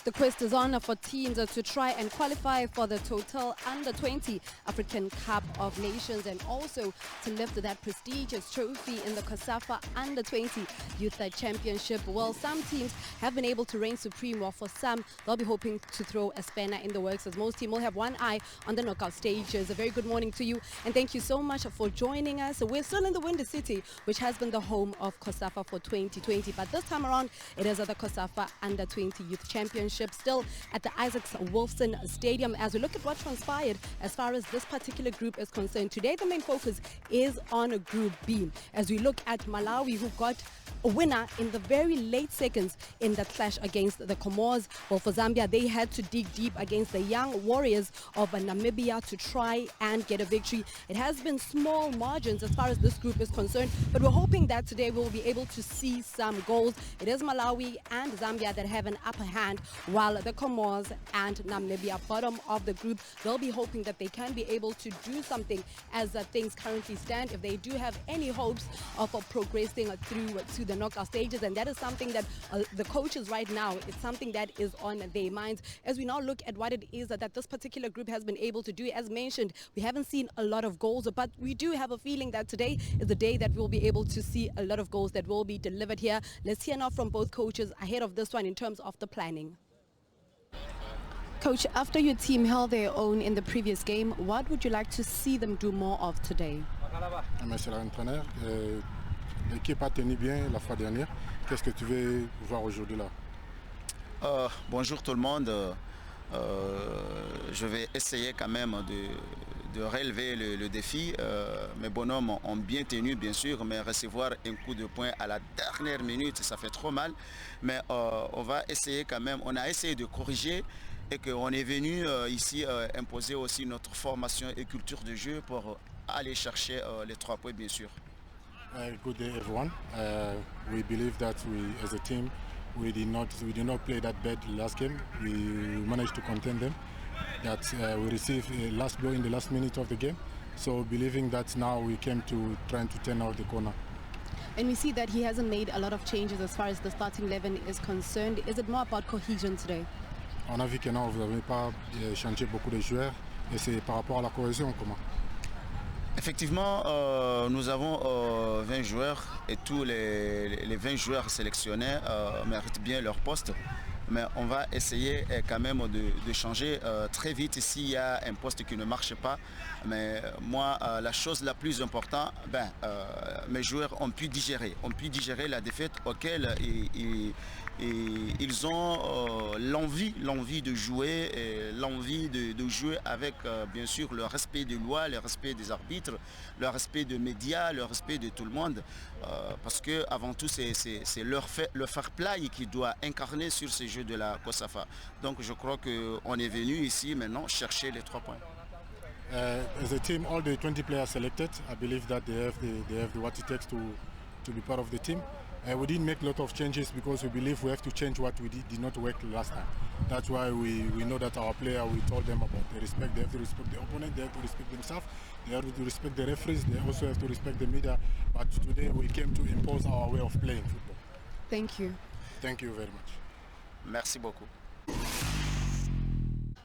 The quest is on for teams to try and qualify for the Total Under-20 African Cup of Nations and also to lift that prestigious trophy in the COSAFA Under-20 Youth Championship. Well, some teams have been able to reign supreme, while for some, they'll be hoping to throw a spanner in the works, as most teams will have one eye on the knockout stages. A very good morning to you, and thank you so much for joining us. We're still in the Windy City, which has been the home of COSAFA for 2020, but this time around, it is the COSAFA Under-20 Youth Championship, still at the Isaacs Wilson Stadium. As we look at what transpired as far as this particular group is concerned, today the main focus is on Group B, as we look at Malawi, who got a winner in the very late seconds in that clash against the Comoros. Well, for Zambia, they had to dig deep against the young warriors of Namibia to try and get a victory. It has been small margins as far as this group is concerned, but we're hoping that today we'll be able to see some goals. It is Malawi and Zambia that have an upper hand, while the Comoros and Namibia, bottom of the group, they'll be hoping that they can be able to do something as things currently stand, if they do have any hopes of progressing through to the knockout stages. And that is something that the coaches right now, it's something that is on their minds as we now look at what it is that this particular group has been able to do. As mentioned, we haven't seen a lot of goals, but we do have a feeling that today is the day that we'll be able to see a lot of goals that will be delivered here. Let's hear now from both coaches ahead of this one in terms of the planning. Coach, after your team held their own in the previous game, what would you like to see them do more of today? Monsieur l'entraîneur, l'équipe a tenu bien la fois dernière. Qu'est-ce que tu veux voir aujourd'hui là? Bonjour tout le monde. Je vais essayer quand même de relever le défi. Mes bonhommes ont bien tenu, bien sûr, mais recevoir un coup de poing à la dernière minute, ça fait trop mal. Mais on va essayer quand même, on a essayé de corriger et qu'on est venu ici imposer aussi notre formation et culture de jeu pour aller chercher les 3 points, bien sûr. Good day, everyone. We believe that we, as a team, we did not play that bad last game. We managed to contain them. That we received a last blow in the last minute of the game. So believing that now we came to trying to turn out the corner. And we see that he hasn't made a lot of changes as far as the starting 11 is concerned. Is it more about cohesion today? On a vu que non, vous n'avez pas changé beaucoup de joueurs. Et c'est par rapport à la cohésion, comment? Effectivement, nous avons 20 joueurs et tous les 20 joueurs sélectionnés méritent bien leur poste. Mais on va essayer quand même de changer très vite s'il y a un poste qui ne marche pas. Mais moi, la chose la plus importante, mes joueurs ont pu digérer la défaite auquel ils ont l'envie de jouer, et l'envie de jouer avec bien sûr le respect des lois, le respect des arbitres, le respect des médias, le respect de tout le monde. Parce que avant tout, c'est le fair play qui doit incarner sur ces jeux de la COSAFA. Donc je crois qu'on est venu ici maintenant chercher les 3 points. As a team, all the 20 players selected, I believe that they have what it takes to be part of the team. We didn't make a lot of changes because we believe we have to change what we did not work last time. That's why we know that our player, we told them about the respect. They have to respect the opponent, they have to respect themselves, they have to respect the referees, they also have to respect the media. But today we came to impose our way of playing football. Thank you. Thank you very much. Merci beaucoup.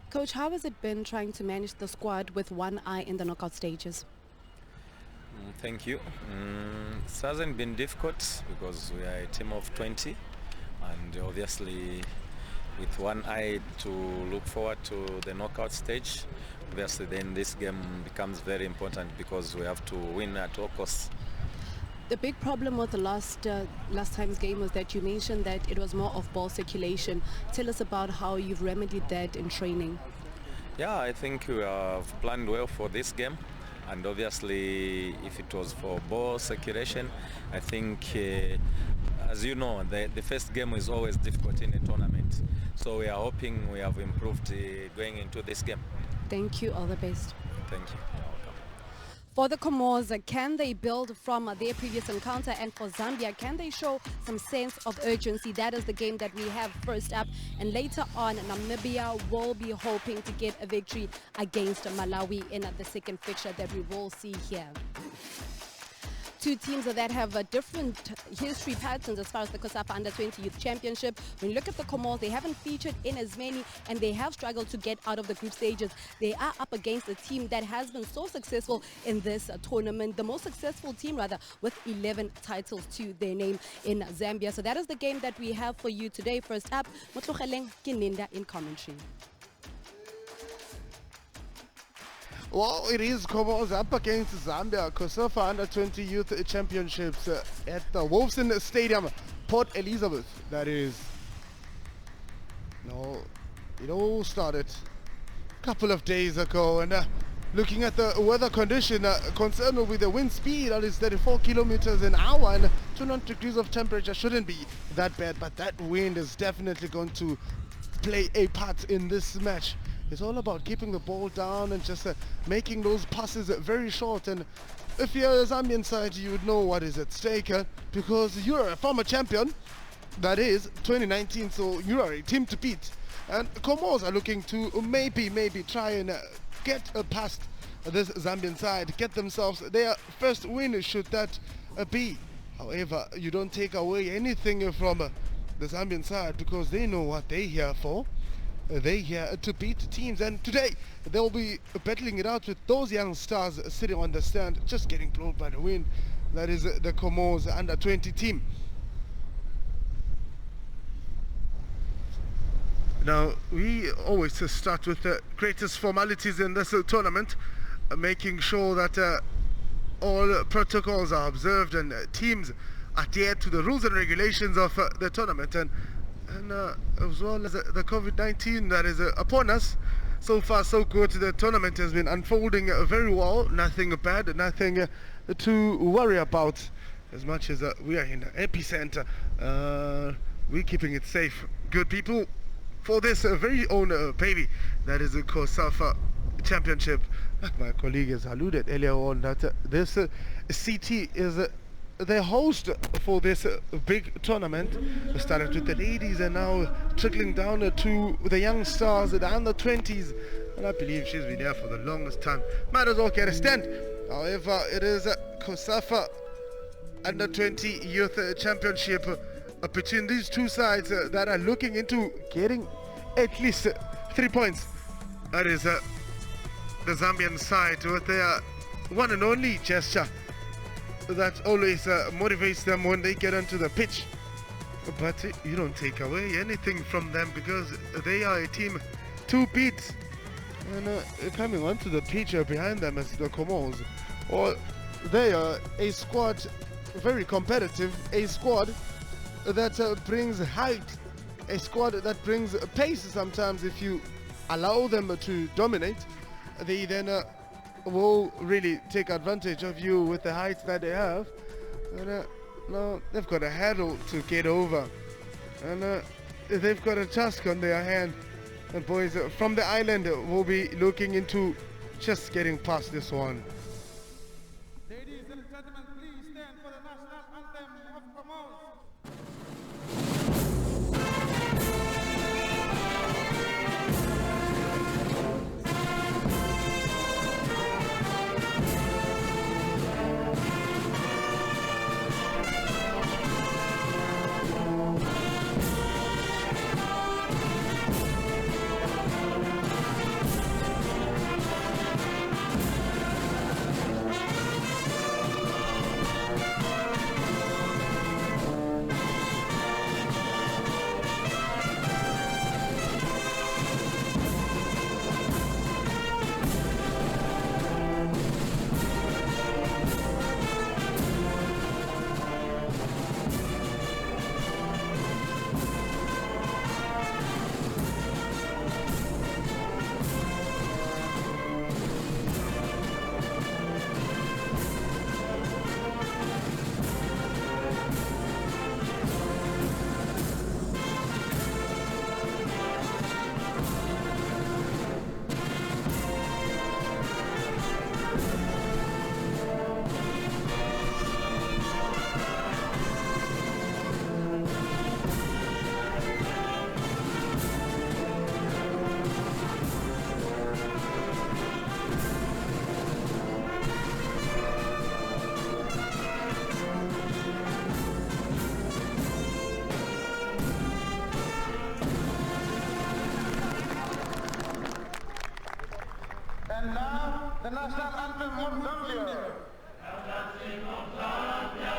Coach, how has it been trying to manage the squad with one eye in the knockout stages? Thank you. It hasn't been difficult because we are a team of 20, and obviously with one eye to look forward to the knockout stage. Obviously then this game becomes very important because we have to win at all costs. The big problem with the last time's game was that you mentioned that it was more of ball circulation. Tell us about how you've remedied that in training. Yeah, I think we have planned well for this game. And obviously, if it was for ball circulation, I think, as you know, the first game is always difficult in a tournament. So we are hoping we have improved going into this game. Thank you. All the best. Thank you. For the Comoros, can they build from their previous encounter? And for Zambia, can they show some sense of urgency? That is the game that we have first up. And later on, Namibia will be hoping to get a victory against Malawi in the second fixture that we will see here. Two teams that have different history patterns as far as the COSAFA Under-20 Youth Championship. When you look at the Comoros, they haven't featured in as many, and they have struggled to get out of the group stages. They are up against a team that has been so successful in this tournament, the most successful team rather, with 11 titles to their name in Zambia. So that is the game that we have for you today. First up, Motlogeleng Kininda in commentary. Well, it is Comoros up against Zambia, COSAFA Under-20 Youth Championships at the Wolfson Stadium, Port Elizabeth. That is. No, it all started a couple of days ago, and looking at the weather condition, concerned with the wind speed, that is 34 kilometers an hour, and 200 degrees of temperature shouldn't be that bad, but that wind is definitely going to play a part in this match. It's all about keeping the ball down and just making those passes very short. And if you're a Zambian side, you would know what is at stake, because you're a former champion, that is 2019, so you are a team to beat. And Comoros are looking to maybe try and get past this Zambian side, get themselves their first win, should that be. However, you don't take away anything from the Zambian side, because they know what they're here for. They're here to beat teams, and today they'll be battling it out with those young stars sitting on the stand, just getting blown by the wind. That is the Comoros Under-20 team. Now, we always start with the greatest formalities in this tournament, making sure that all protocols are observed and teams adhere to the rules and regulations of the tournament, and as well as the COVID-19 that is upon us. So far so good. The tournament has been unfolding very well, nothing bad, nothing to worry about. As much as we are in the epicenter, we're keeping it safe, good people, for this very own baby that is the COSAFA Championship. Like my colleague has alluded earlier on, that this CT is the host for this big tournament. We started with the ladies and now trickling down to the young stars, the under-20s, and I believe she's been there for the longest time. Might as well get a stand. However, it is COSAFA Under-20 Youth Championship between these two sides that are looking into getting at least 3 points. That is the Zambian side with their one and only gesture that always motivates them when they get onto the pitch. But you don't take away anything from them, because they are a team to beat. And coming onto the pitch behind them is the Comoros. Or they are a squad, very competitive, a squad that brings height, a squad that brings pace sometimes. If you allow them to dominate, they then will really take advantage of you with the height that they have. And now they've got a hurdle to get over, and they've got a task on their hand. And boys from the island will be looking into just getting past this one. Ladies and gentlemen, please stand for the national anthem of Comoros. anthem of Zambia.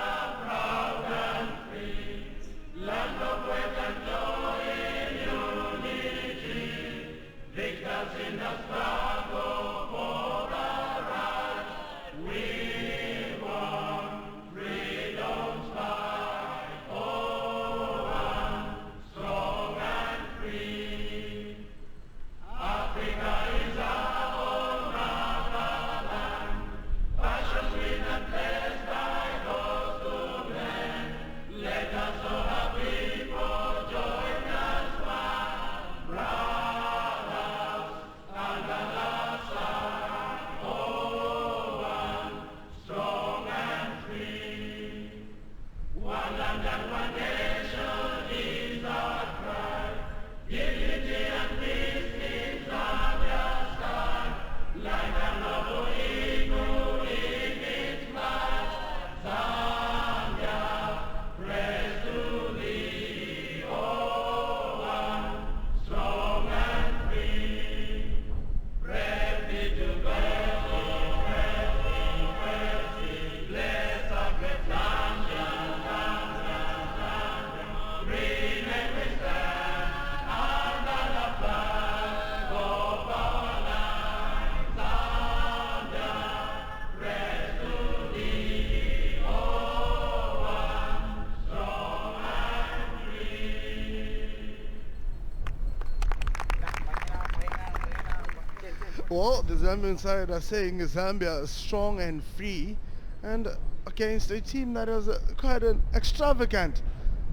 Well, the Zambian side are saying Zambia is strong and free, and against a team that is quite an extravagant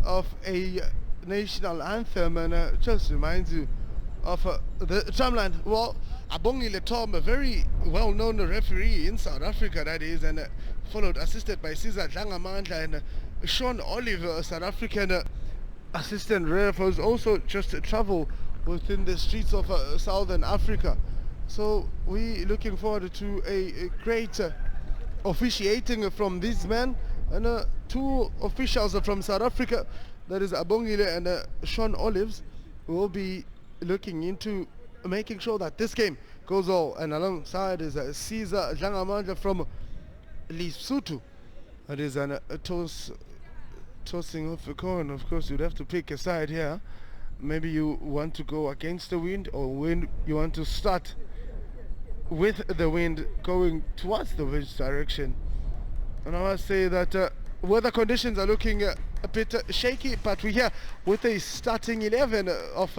of a national anthem, and just reminds you of the drumline. Well, Abongile Tom, a very well-known referee in South Africa, that is, and assisted by Cesar Dlangamandla and Sean Oliver, a South African assistant ref, who's also just travel within the streets of Southern Africa. So we looking forward to a great officiating from these men, and two officials from South Africa, that is Abongile and Sean Olives, will be looking into making sure that this game goes well. And alongside is Caesar Dlangamandla from Lesotho. That is a tossing off a coin. Of course, you'd have to pick a side here. Maybe you want to go against the wind, or when you want to start with the wind going towards the which direction. And I must say that weather conditions are looking a bit shaky, but we're here with a starting 11 of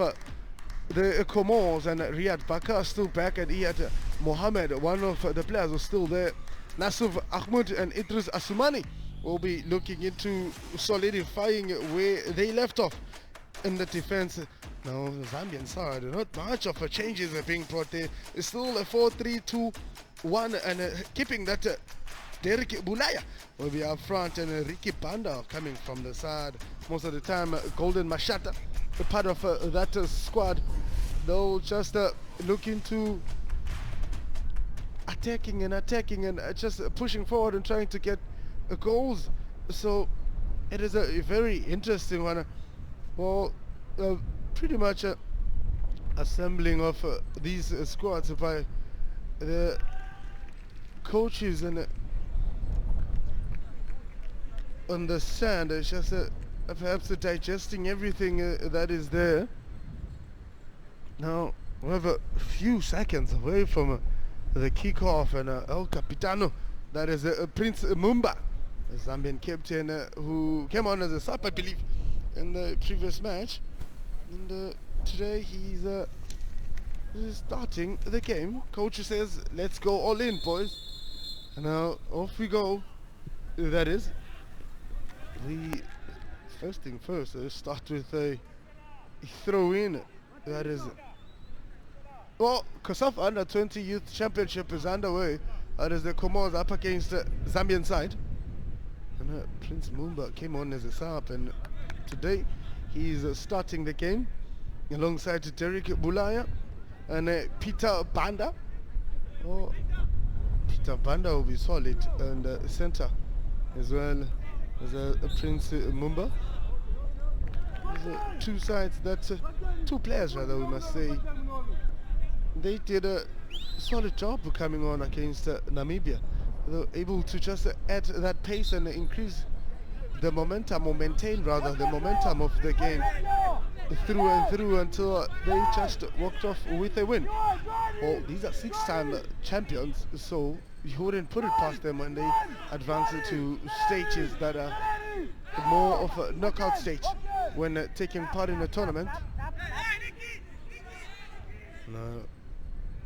the Comoros, and Riyad Bakar still back, and Iyad Mohammed, one of the players, is still there. Nasuf Ahmed and Idris Asumani will be looking into solidifying where they left off in the defense. Now, the Zambian side, not much of a changes are being brought there. It's still a 4-3-2-1, and keeping that Derek Bulaya will be up front, and Ricky Banda coming from the side. Most of the time, Golden Mashata, a part of that squad. They'll just look into attacking and just pushing forward and trying to get goals. So it is a very interesting one. Well, pretty much assembling of these squads by the coaches, and on the sand, it's just perhaps digesting everything that is there. Now we have a few seconds away from the kickoff, and El Capitano, that is Prince Mumba, the Zambian captain, who came on as a sub, I believe, in the previous match, and today he's starting the game. Coach says, let's go all in, boys. And now off we go. That is the first thing first. Start with a throw in. That is, well, COSAFA Under 20 Youth Championship is underway. That is the Comoros up against the Zambian side, and Prince Mumba came on as a sub, and today he's starting the game alongside Derek Bulaya and Peter Banda. Oh, Peter Banda will be solid, and center as well as Prince Mumba. There's two sides, that's two players rather, we must say. They did solid job coming on against Namibia. They were able to just add that pace and increase the momentum, or maintain rather the momentum of the game through and through until they just walked off with a win. Well, these are 6-time champions, so you wouldn't put it past them when they advance to stages that are more of a knockout stage when taking part in a tournament. Now,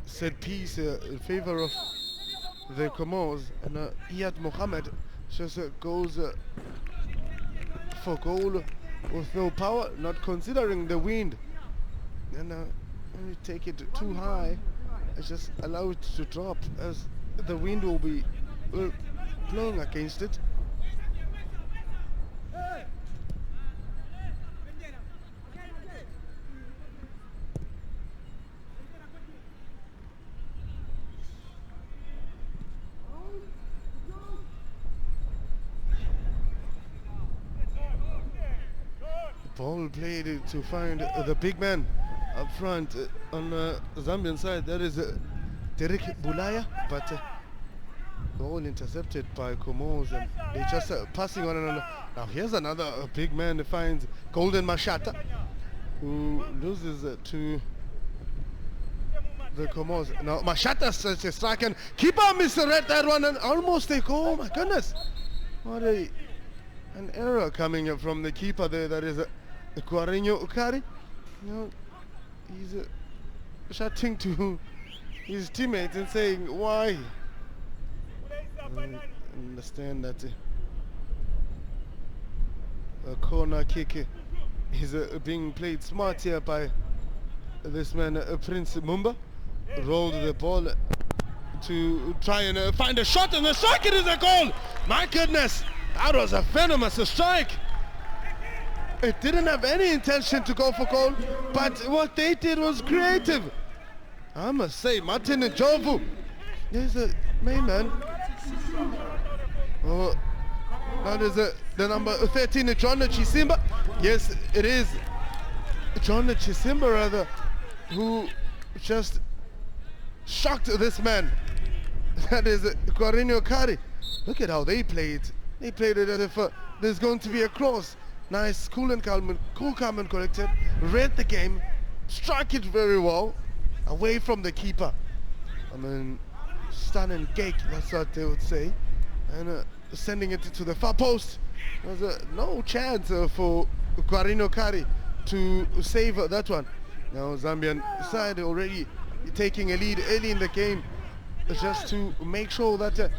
set piece in favor of the Comoros, and Iyad Mohammed just goes for goal with no power, not considering the wind. And when you take it too high, just allow it to drop, as the wind will be blowing against it. Ball played to find the big man up front on the Zambian side. That is Derek Bulaya, but ball intercepted by Comoros, and they just passing on and on. Now here's another big man that finds Golden Mashata, who loses to the Comoros. Now Mashata such a strike, and keeper misread that one and almost a goal. Oh my goodness, what an error coming from the keeper there. That is Guarinho Ukari. You know, he's shouting to his teammates and saying, why? I understand that a corner kick is being played smart here by this man, Prince Mumba. Rolled the ball to try and find a shot, and the strike, it is a goal! My goodness, that was a venomous strike. It didn't have any intention to go for goal, but what they did was creative. I must say, Martin Njovu is the main man. Oh, that is the number 13, John Chisimba. Yes, it is John Chisimba, rather, who just shocked this man. That is Guarinho Kari. Look at how they played. They played it as if there's going to be a cross. Nice, cool and calm and collected. Read the game, struck it very well, away from the keeper. I mean, stunning cake, that's what they would say. And sending it to the far post. There's no chance for Guarinho Kari to save that one. Now Zambian side already taking a lead early in the game, just to make sure that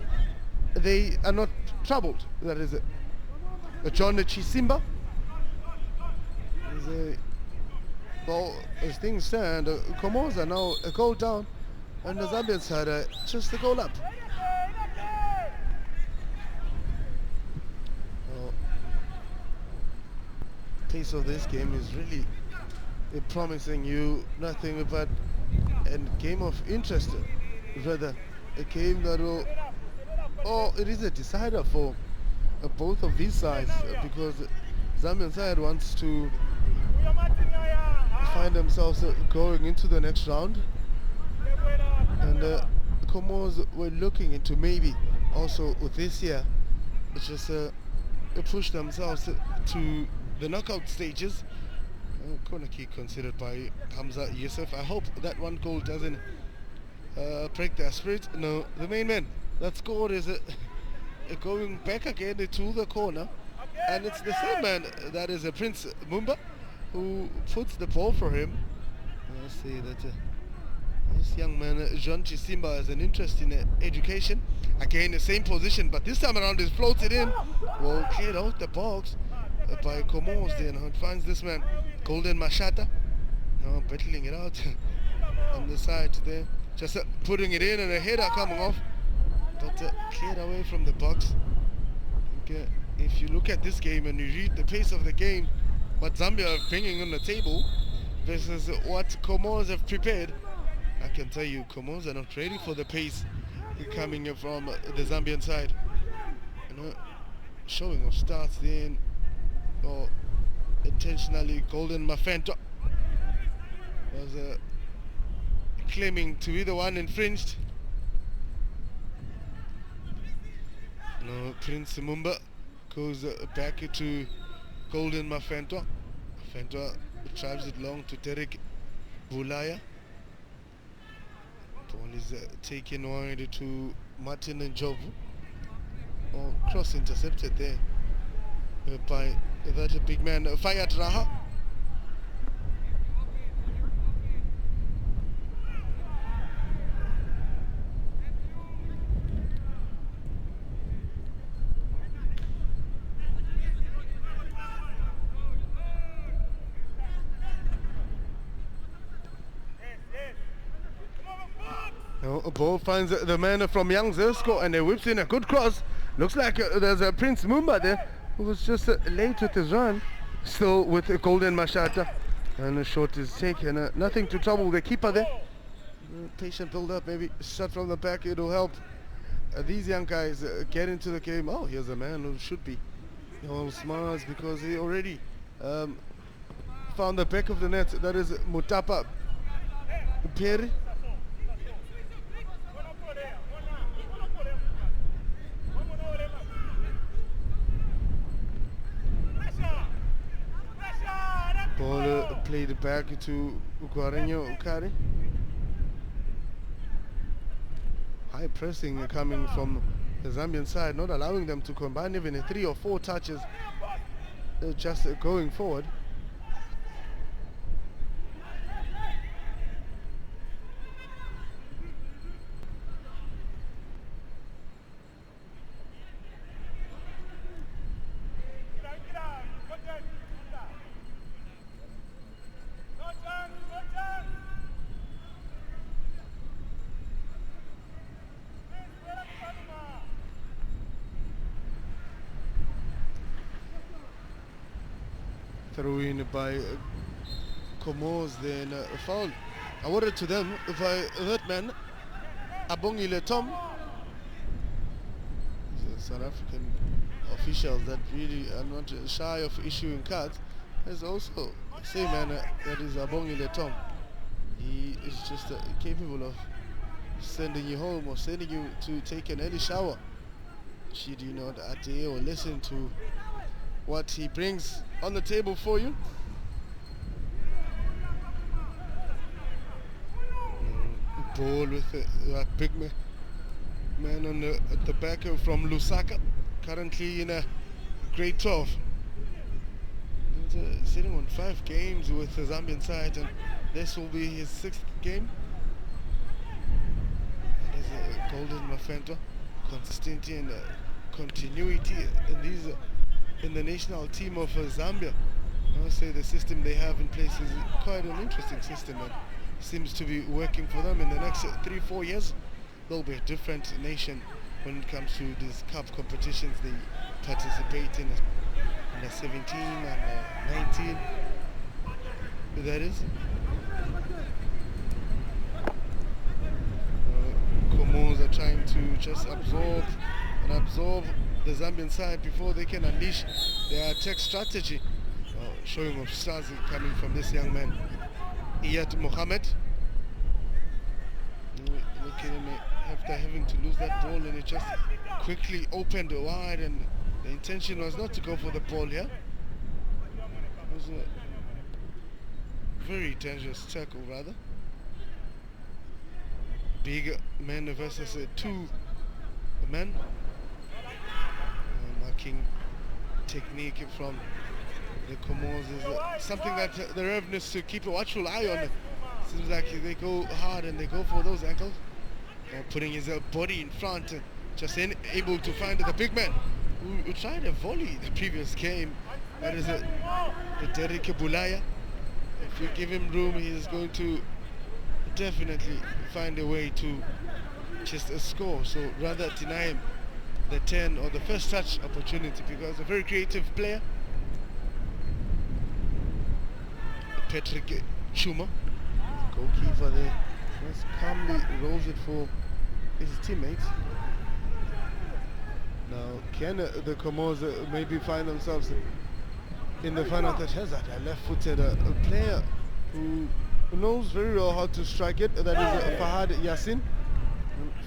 they are not troubled. That is John Chisimba. Well, as things stand, Comoros are now a goal down, and the Zambian side just a goal up. Well, pace of this game is really promising you nothing but a game of interest, rather a game that will, it is a decider for both of these sides, because Zambian side wants to find themselves going into the next round, and Comoros were looking into maybe also this year just push themselves to the knockout stages. Corner kick considered by Hamza Yusuf. I hope that one goal doesn't break their spirit. No, the main man that scored is going back again to the corner, and it's the same man, that is Prince Mumba, who puts the ball for him. I see that this young man, John Chisimba, has an interest in education. Again, the same position, but this time around is floated in. Well, cleared out the box by Comoros there. Now it finds this man, Golden Mashata. Now battling it out on the side there. Just putting it in, and a header coming off, but cleared away from the box. If you look at this game and you read the pace of the game, what Zambia are bringing on the table versus what Comoros have prepared, I can tell you Comoros are not ready for the pace coming from the Zambian side. Showing of starts then, or intentionally Golden Mafento was claiming to be the one infringed. No, Prince Mumba goes back to Golden Mafentwa. Mafentwa drives it long to Derek Bulaya. Ball is taken wide to Martin and Jovu. Oh, cross intercepted there by that big man Fayad Raha. Ball finds the man from Young Zersko and whips in a good cross. Looks like there's a Prince Mumba there who was just late with his run. Still with Golden Mashata. And a shot is taken. Nothing to trouble the keeper there. Patient build up, maybe shot from the back, it'll help these young guys get into the game. Oh, here's a man who should be all smiles because he already found the back of the net. That is Mutapa Peri. Ball played back to Guareño Ukari. High pressing coming from the Zambian side, not allowing them to combine even 3 or 4 touches. They're just going forward. Throw in by Comoros, then a foul awarded to them by that man, Abongile Tom. The South African officials that really are not shy of issuing cards. There's also the same man that is Abongile Tom. He is just capable of sending you home or sending you to take an early shower should you not adhere or listen to what he brings on the table for you. Ball with that big man on the back from Lusaka, currently in a grade 12. He's sitting on 5 games with the Zambian side, and this will be his 6th game. There's Golden Mafento, consistency and continuity in the national team of Zambia. I would say the system they have in place is quite an interesting system and seems to be working for them. In the next 3-4 years, they'll be a different nation when it comes to these cup competitions they participate in the 17 and 19. That is. Comoros are trying to just absorb the Zambian side before they can unleash their attack strategy. Showing of stars coming from this young man, Iyad Mohammed. Look at him after having to lose that ball, and it just quickly opened wide, and the intention was not to go for the ball here. It was a very dangerous tackle rather. Big man versus 2 men. Marking technique from the Comoros is something that the revenants to keep a watchful eye on. Seems like they go hard and they go for those ankles. Putting his body in front, just able to find the big man who tried a volley the previous game. That is the Derek Bulaya. If you give him room, he is going to definitely find a way to just score. So rather deny him the 10 or the first touch opportunity, because a very creative player. Patrick Chuma, goalkeeper there, just calmly rolls it for his teammates. Now can the Comoros maybe find themselves in the final that has that a left-footed player who knows very well how to strike it. That is Fahad Yassin.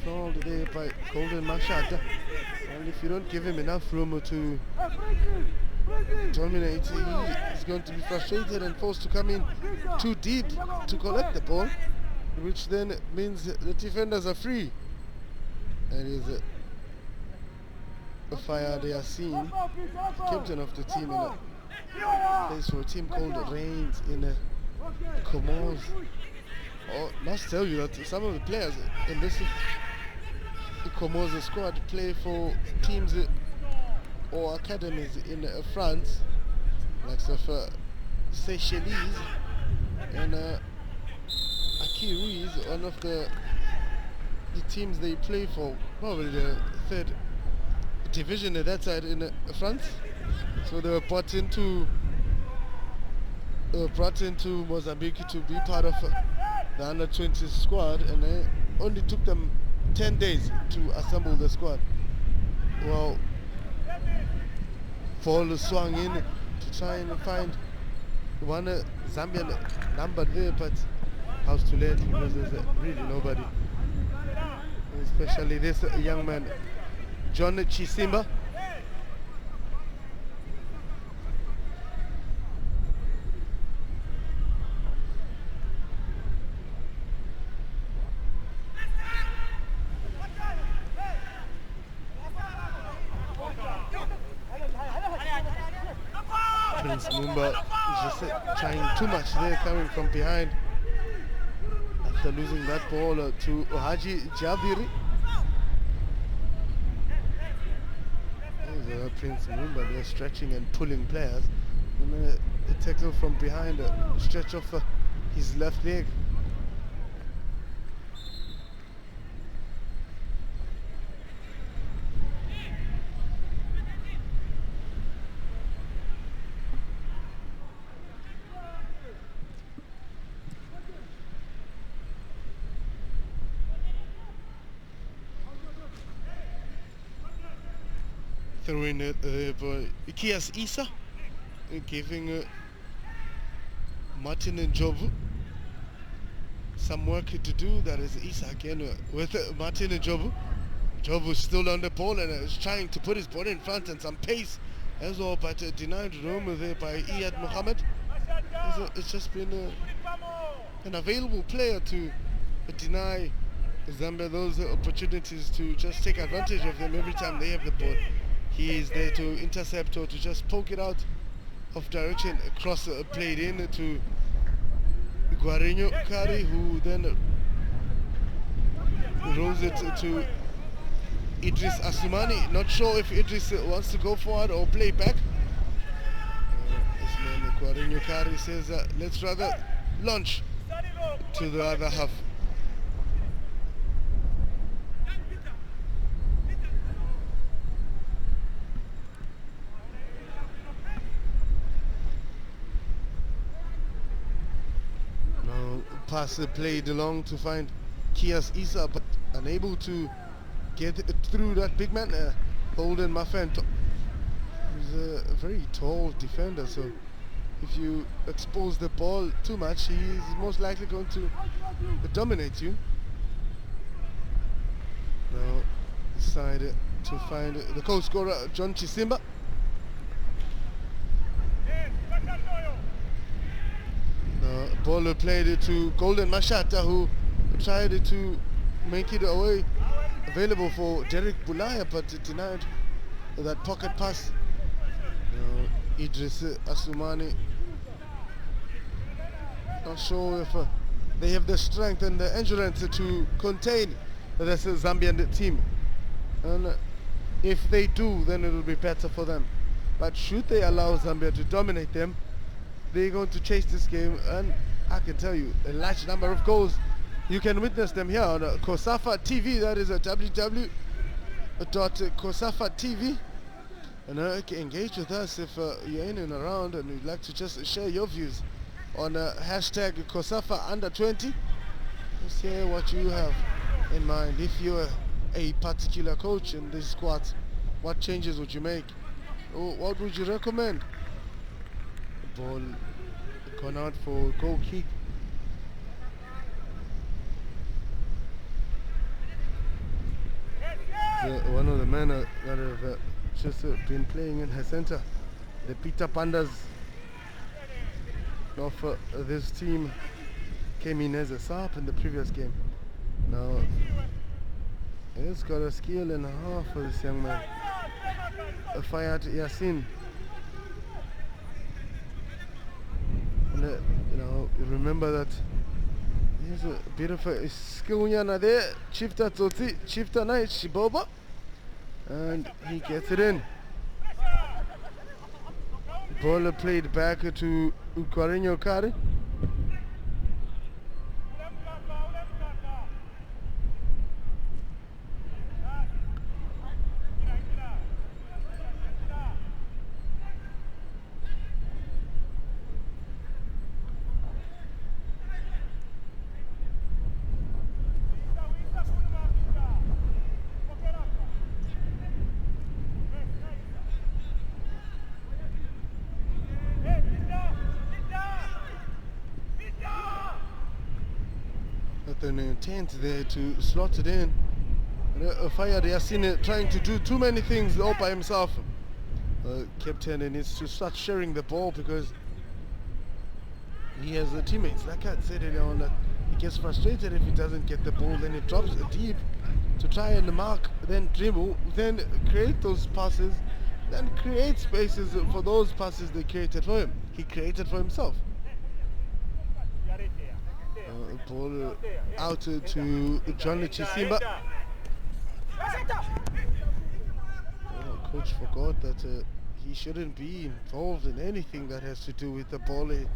Fouled there by Golden Mashata. And if you don't give him enough room to dominate, he's going to be frustrated and forced to come in too deep to collect the ball, which then means the defenders are free. That is Fayad Yassin, captain of the team, and plays for a team called Reigns in Comoros. Oh, must tell you that some of the players in this Comoros squad play for teams or academies in France, like Seychelles and Akiri is one of the teams they play for, probably the third division at that side in France. So they were brought into Mozambique to be part of the under-20 squad, and it only took them 10 days to assemble the squad. Well, Paul swung in to try and find one Zambian number there, but how's too late because there's really nobody. Especially this young man, John Chisimba. Prince Mumba is just trying too much there, coming from behind after losing that ball to Ohaji Jabiri. There's Prince Mumba there stretching and pulling players. And a tackle from behind, a stretch of his left leg. Throwing it Ikias Isa, giving Martin and Jovu some work to do. That is Isa again with Martin and Jovu. Jovu still on the ball and is trying to put his body in front and some pace as well, but denied room there by Iyad Mohammed. It's just been an available player to deny Zambia those opportunities to just take advantage of them every time they have the ball. He is there to intercept or to just poke it out of direction, cross played in to Guarinho Kari, who then rolls it to Idris Asumani. Not sure if Idris wants to go forward or play back. This man Guarinho Kari says let's rather launch to the other half. Pass played along to find Kias Isa, but unable to get through that big man. Holden Mafen, he's a very tall defender, so if you expose the ball too much, he's most likely going to dominate you. Now decided to find the goal scorer, John Chisimba. Ball played to Golden Mashata, who tried to make it away available for Derek Bulaya, but denied that pocket pass. Idris Asumani, not sure if they have the strength and the endurance to contain this Zambian team, and if they do, then it will be better for them. But should they allow Zambia to dominate them, they're going to chase this game, and I can tell you a large number of goals. You can witness them here on COSAFA TV. That is www.COSAFA TV. And engage with us if you're in and around and you'd like to just share your views on hashtag COSAFA under-20. Let's hear what you have in mind. If you're a particular coach in this squad, what changes would you make? Or what would you recommend? Ball gone out for goal kick. men that have just been playing in her center. The Peter Pandas of this team came in as a sub in the previous game. Now he's got a skill and a half for this young man. Fayad Yassin. And you know, you remember that there's a bit of a skill there. Chifta Tsotsi, Chifta Night Shiboba. And he gets it in. Ball played back to Ukwarinho Kari. An intent there to slot it in. Fayad Yassin trying to do too many things all by himself. Captain needs to start sharing the ball because he has teammates. Like I said earlier on, that he gets frustrated if he doesn't get the ball, then he drops deep to try and mark, then dribble, then create those passes, then create spaces for those passes they created for him. He created for himself. Ball out to John Chisimba. Coach forgot that he shouldn't be involved in anything that has to do with the ball. It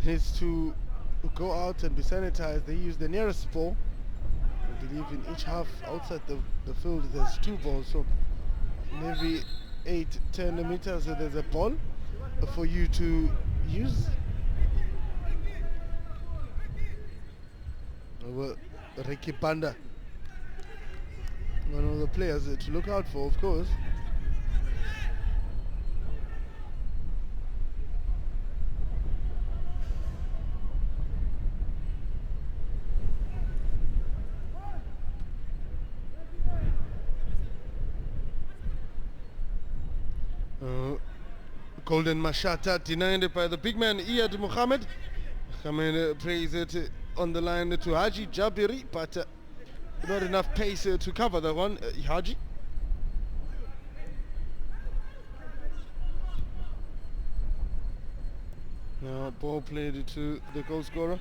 needs to go out and be sanitized. They use the nearest ball. I believe in each half outside the field there's 2 balls, so in every 8-10 meters there's a ball for you to use. Ricky Panda, one of the players to look out for, of course. Golden Mashata denied by the big man Iyad Muhammad. Khamen plays it on the line to Haji Jabiri, but not enough pace to cover that one. Haji. Now ball played to the goal scorer.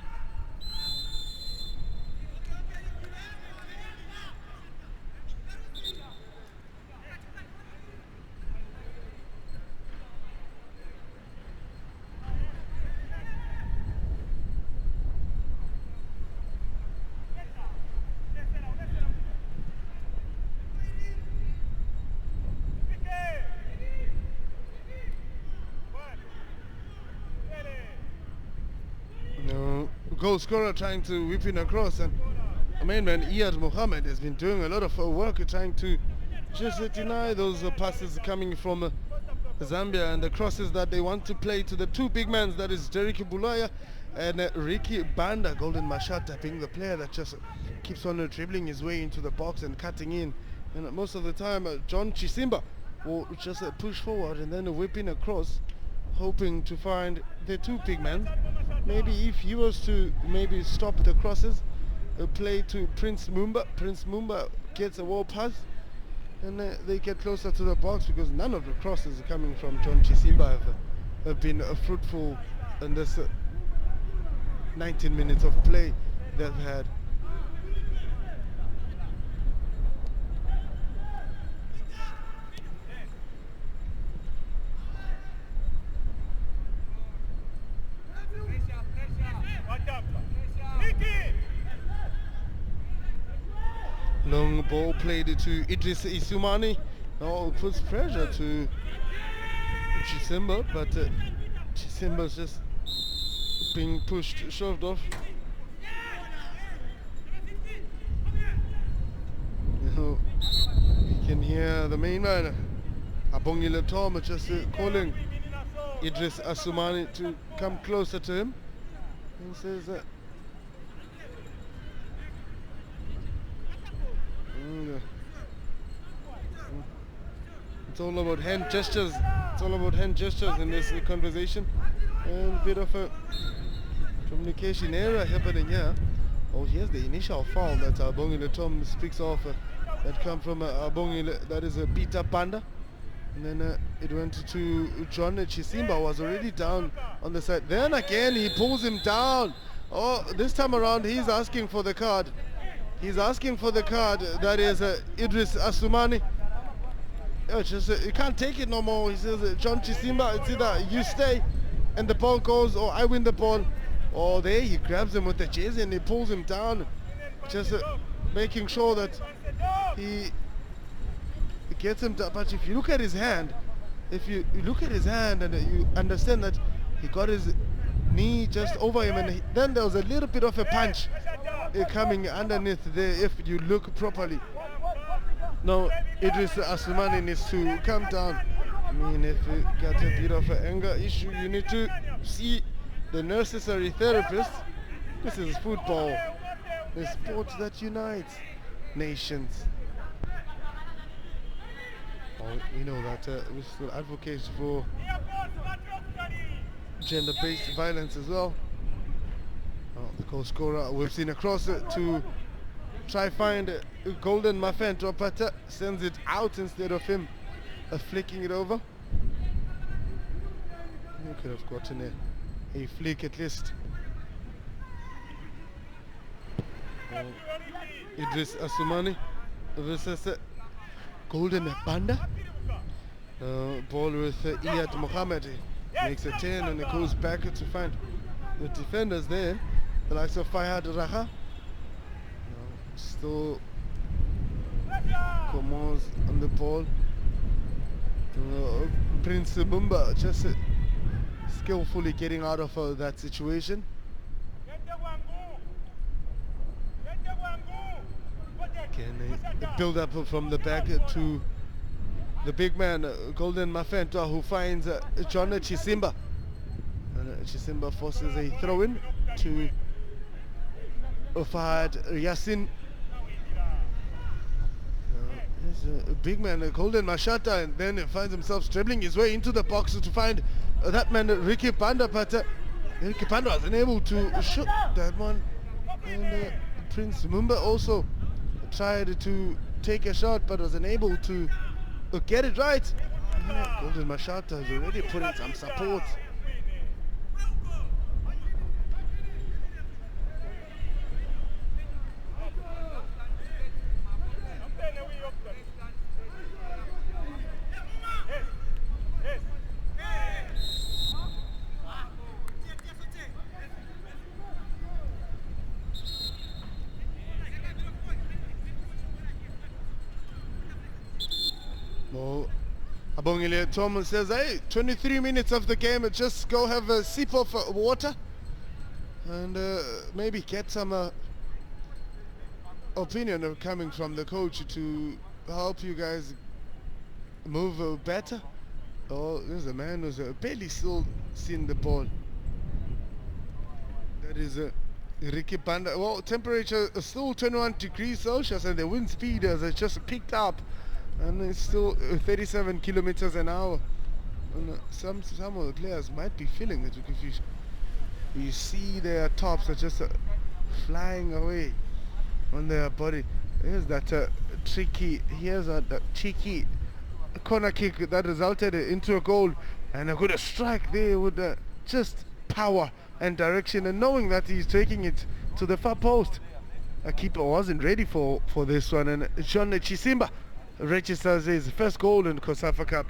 Goal scorer trying to whip in across, and main man Iyad Mohammed has been doing a lot of work trying to just deny those passes coming from Zambia and the crosses that they want to play to the 2 big men, that is Derek Bulaya and Ricky Banda. Golden Mashata being the player that just keeps on dribbling his way into the box and cutting in, and most of the time John Chisimba will just push forward and then whip in across, hoping to find the 2 big men. Maybe if he was to maybe stop the crosses, play to Prince Mumba. Prince Mumba gets a wall pass, and they get closer to the box, because none of the crosses coming from John Chisimba have been fruitful in this 19 minutes of play they've had. Long ball played to Idris Isumani. Now it puts pressure to Chisimba, but Chisimba's just being pushed, shoved off. You know, you can hear the main man, Abongi Letoma, just calling Idris Asumani to come closer to him. He says that It's all about hand gestures. It's all about hand gestures in this conversation. And a bit of a communication error happening here. Oh, here's the initial foul that Bongile Tom speaks of. That come from Bongile, that is a Peter Panda. And then it went to John Chisimba, was already down on the side. Then again he pulls him down. Oh, this time around he's asking for the card. He's asking for the card. That is Idris Asumani. You can't take it no more. He says, John Chisimba, it's either you stay and the ball goes, or I win the ball. Oh, there he grabs him with the jersey and he pulls him down. Just making sure that he gets him down. But if you look at his hand, and you understand that he got his knee just over him, and then there was a little bit of a punch coming underneath there if you look properly. Now Idris Asumani needs to come down. I mean, if you get a bit of an anger issue, you need to see the necessary therapist. This is football, the sport that unites nations. We know that we still advocate for gender-based violence as well. The goal scorer we've seen across to try find Golden Mafento, but sends it out instead of him flicking it over. You could have gotten a flick at least. Idris Asumani versus Golden Panda. Ball with Iyad Mohammed. Makes a 10 and it goes back to find the defenders there. The likes of Fayad Raha. Still Comoros on the ball. Prince Bumba just skillfully getting out of that situation. Again, a build up from the back to the big man, Golden Mafento, who finds John Chisimba. And Chisimba forces a throw-in to Fahad Yassin. There's a big man, Golden Mashata, and then finds himself dribbling his way into the box to find that man, Ricky Panda, but Ricky Panda was unable to shoot that one. And Prince Mumba also tried to take a shot but was unable to get it right. Golden Mashata has already put in some support. Abongile Thomas says, hey, 23 minutes of the game, just go have a sip of water and maybe get some opinion coming from the coach to help you guys move better. Oh, there's a man who's barely still seeing the ball. That is Ricky Panda. Well, temperature is still 21 degrees Celsius and the wind speed has just picked up. And it's still 37 kilometers an hour. And some of the players might be feeling it because you see their tops are just flying away on their body. Here's that cheeky corner kick that resulted into a goal, and a good strike there with just power and direction, and knowing that he's taking it to the far post. A keeper wasn't ready for this one, and John Chisimba registers his first goal in COSAFA Cup.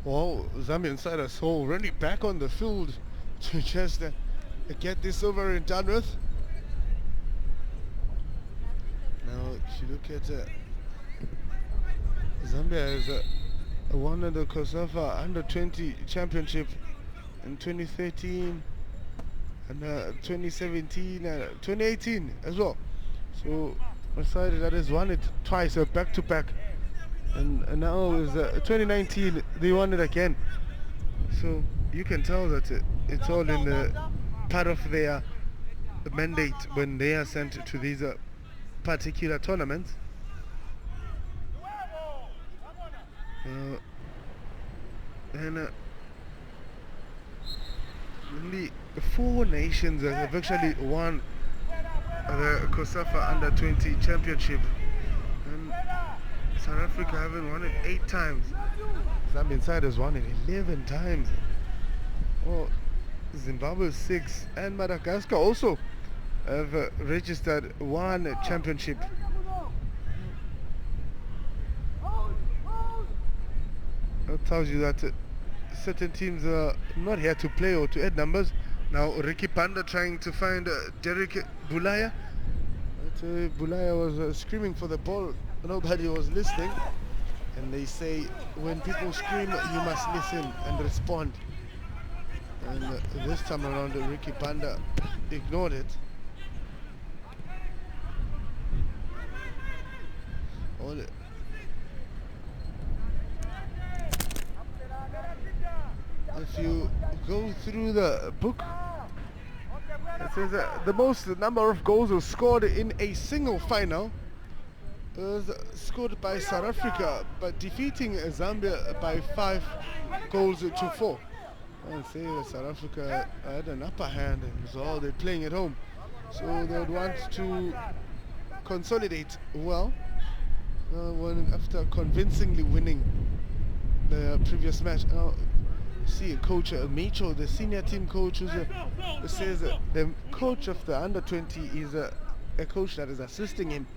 Well, Zambian side is already back on the field to just get this over and done with. Now, if you look at Zambia has won the COSAFA Under-20 Championship in 2013 and 2017 and 2018 as well. So a side that has won it twice, back to back, and now is 2019 they won it again. So you can tell that it's all in the part of their mandate when they are sent to these particular tournaments. And only 4 nations have actually won the COSAFA Under-20 Championship, and South Africa haven't won it 8 times. Zambian side has won it 11 times. Well, Zimbabwe 6, and Madagascar also have registered 1 championship. That tells you that certain teams are not here to play or to add numbers. Now Ricky Panda trying to find Derek Bulaya. But Bulaya was screaming for the ball. Nobody was listening. And they say when people scream, you must listen and respond. And this time around, Ricky Panda ignored it. If you go through the book, it says the most number of goals was scored in a single final was scored by South Africa, but defeating Zambia by 5 goals to 4. I'd say that South Africa had an upper hand, and so they're playing at home, so they would want to consolidate well after convincingly winning the previous match. Now, see Coach Micho, the senior team coach, who says the coach of the under-20 is a coach that is assisting him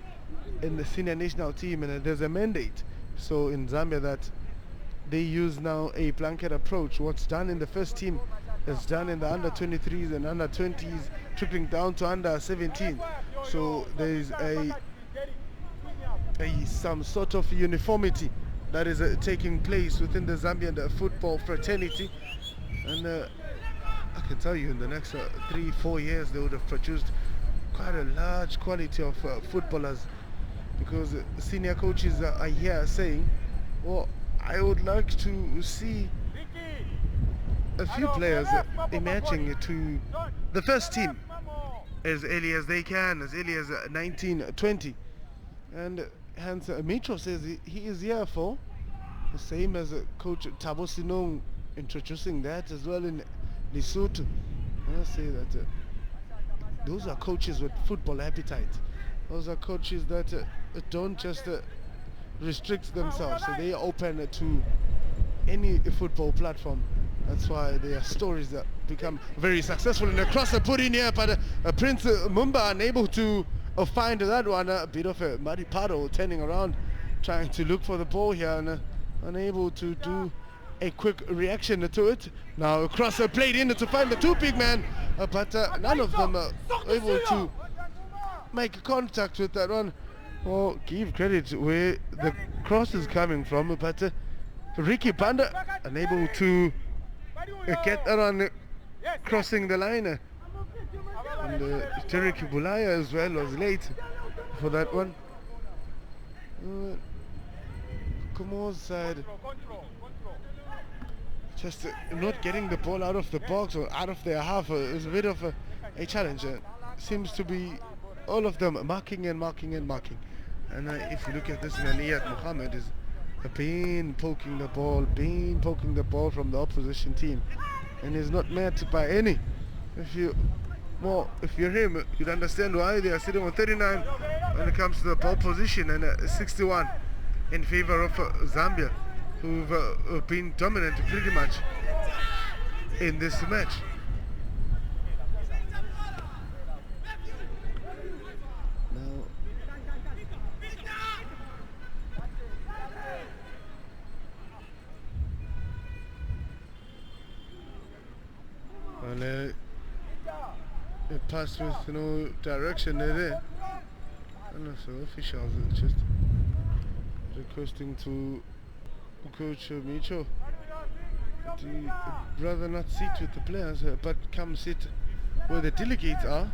in the senior national team, and there's a mandate. So in Zambia that they use now a blanket approach. What's done in the first team is done in the under-23s and under-20s, trickling down to under-17. So there is some sort of uniformity that is taking place within the Zambian football fraternity, and I can tell you in the next 3-4 years they would have produced quite a large quality of footballers, because senior coaches are here saying, well, I would like to see a few players emerging to the first team as early as they can, as early as 19-20, and hence Mitro says he is here for the same as Coach Thabo Sinong introducing that as well in Lesotho. I say that those are coaches with football appetite. Those are coaches that don't just restrict themselves, so they are open to any football platform. That's why their stories that become very successful. And a crosser put in here, but Prince Mumba unable to find that one. A bit of a muddy puddle, turning around, trying to look for the ball here, and unable to do a quick reaction to it. Now a crosser played in to find the 2 big men, but none of them are able to make contact with that one. Well, give credit where the cross is coming from, but Ricky Panda unable to get that one crossing the line. And Derek Bulaya as well was late for that one. Comoros side just not getting the ball out of the box or out of their half is a bit of a challenge. Seems to be all of them marking and marking and marking. And if you look at this man, Iyad Mohammed is been poking the ball from the opposition team, and is not met by any. If you're him, you'd understand why they are sitting on 39 when it comes to the ball position, and 61 in favor of Zambia, who've been dominant pretty much in this match. And it passed with no direction there. And so officials are just requesting to Coach Micho to rather not sit with the players, but come sit where the delegates are.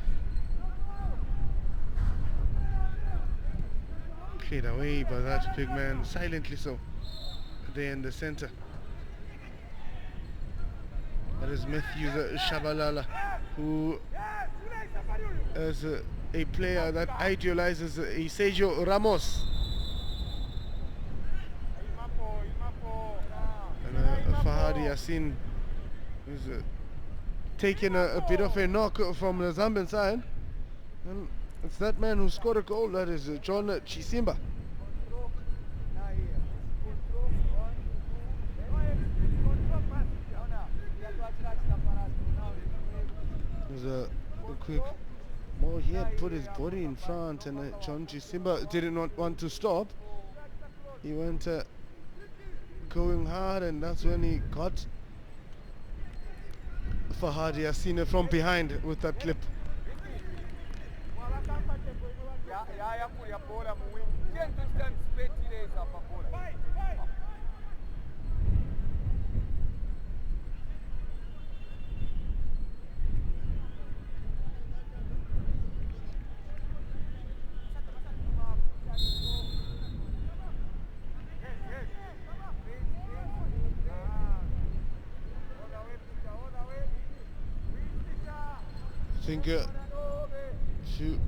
Cleared away by that big man, silently so, there in the center. That is Matthews Shabalala, who is a player that idealizes Sergio Ramos. And Fahad Yassin is taking a bit of a knock from the Zambian side. And it's that man who scored a goal, that is John Chisimba. There's a quick ball. He had put his body in front, and John Chisimba did not want to stop. He went going hard, and that's when he got Fahad Yassin from behind with that clip. I think if you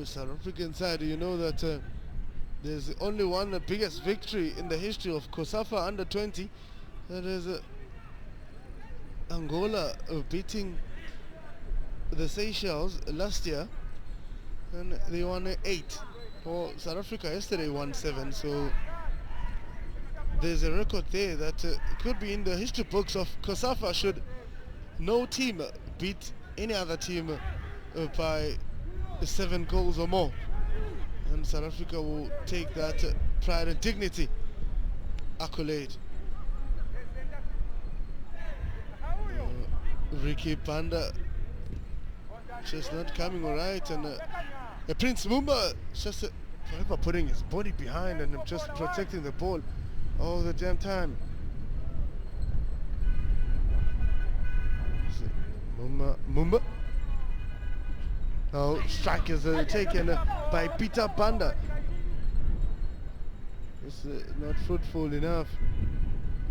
South African side, you know that there's only one biggest victory in the history of COSAFA under 20. That is Angola beating the Seychelles last year, and they won 8. Or South Africa yesterday won 7. So there's a record there that could be in the history books of COSAFA should no team beat any other team by 7 goals or more, and South Africa will take that pride and dignity accolade. Ricky Panda just not coming right, and Prince Mumba just forever putting his body behind and just protecting the ball all the damn time. Mumba. Now strike is taken by Peter Panda. It's not fruitful enough.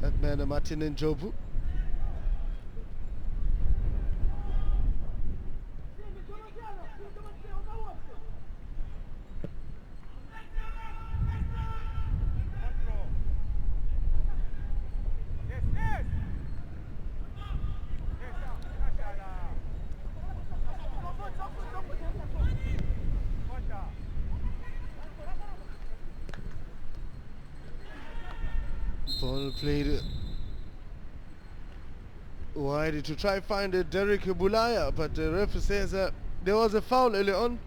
That man Martin Njobu. Ball played wide to try find Derek Bulaya, but the ref says there was a foul early on.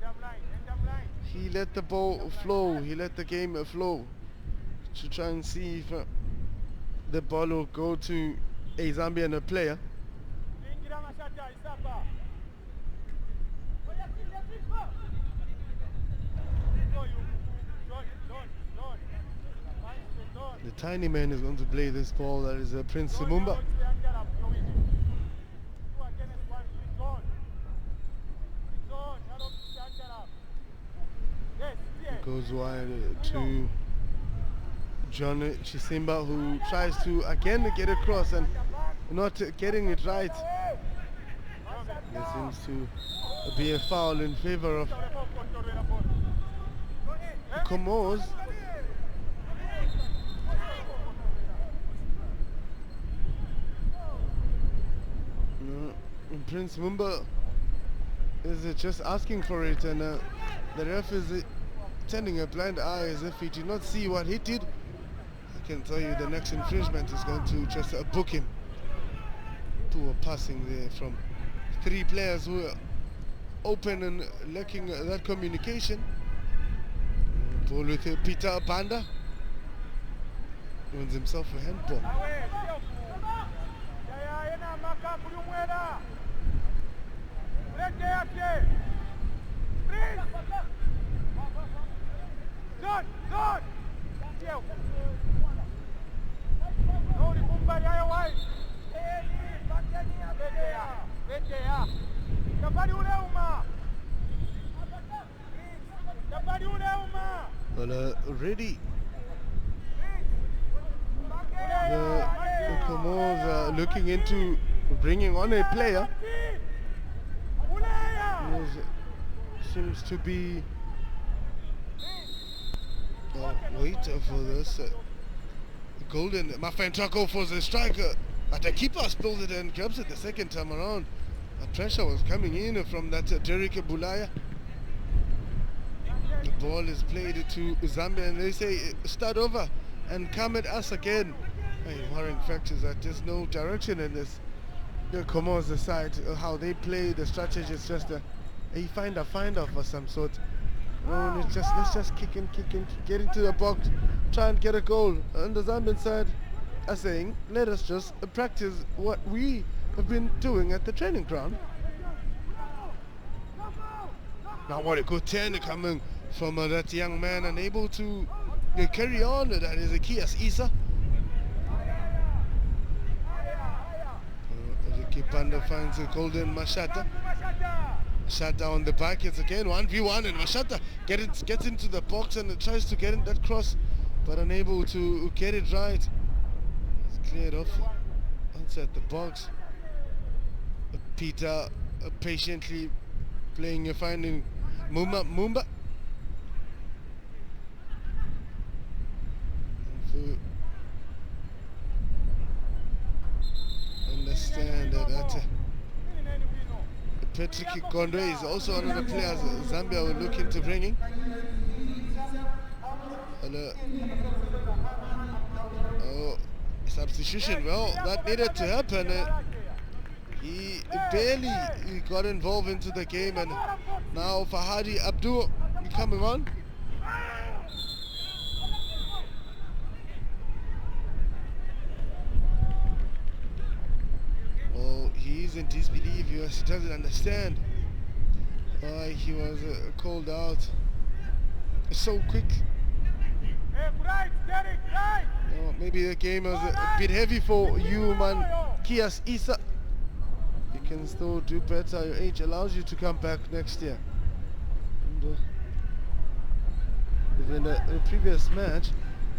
He let the ball flow, he let the game flow to try and see if the ball will go to a Zambian player. The tiny man is going to play this ball. That is Prince Mumba. Goes wide to John Chisimba, who tries to again get across and not getting it right. There seems to be a foul in favor of Comoros. Prince Mumba is just asking for it, and the ref is turning a blind eye as if he did not see what he did. I can tell you the next infringement is going to just book him. Poor passing there from 3 players who are open and lacking that communication. Ball with Peter Banda. Wins himself a handball. Well, already the Comoros are looking into bringing on a player. Seems to be wait for this. Golden, Mafentako for the striker, but the keeper spills it and grabs it the second time around. The pressure was coming in from that Derek Bulaya. The ball is played to Zambia and they say start over and come at us again. Worrying fact is that there's no direction in this. The Comoros side, how they play, the strategy is just a find off of some sort. No, let's just kick in, get into the box, try and get a goal. And the Zambian side are saying, let us just practice what we have been doing at the training ground. Now what a good turn coming from that young man, unable to carry on. That is a Kias Isa. The keeper finds a Golden Mashata. Shut down the back, it's again 1v1 and Mashata gets into the box and tries to get in that cross, but unable to get it right. It's cleared off outside the box. Peter patiently playing, finding Mumba. Understand that Patrick Gondwe is also one of the players Zambia will look into bringing. And, substitution, well, that needed to happen. He barely got involved into the game, and now Fahadi Abdul coming on. Oh, he is in disbelief. He doesn't understand why he was called out so quick. Maybe the game was a bit heavy for you, man. Kias Isa. You can still do better. Your age allows you to come back next year. And, in the previous match,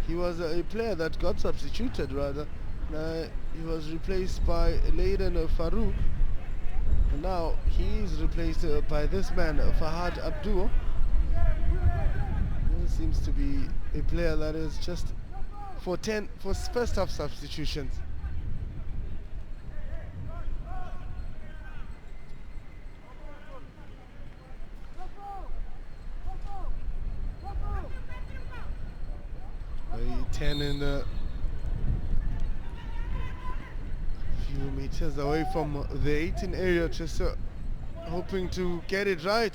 he was a player that got substituted rather. He was replaced by Leiden Farouk. And now he's replaced by this man, Fahad Abdul. He seems to be a player that is just for first half substitutions. A 10 in the few meters away from the 18 area, just hoping to get it right.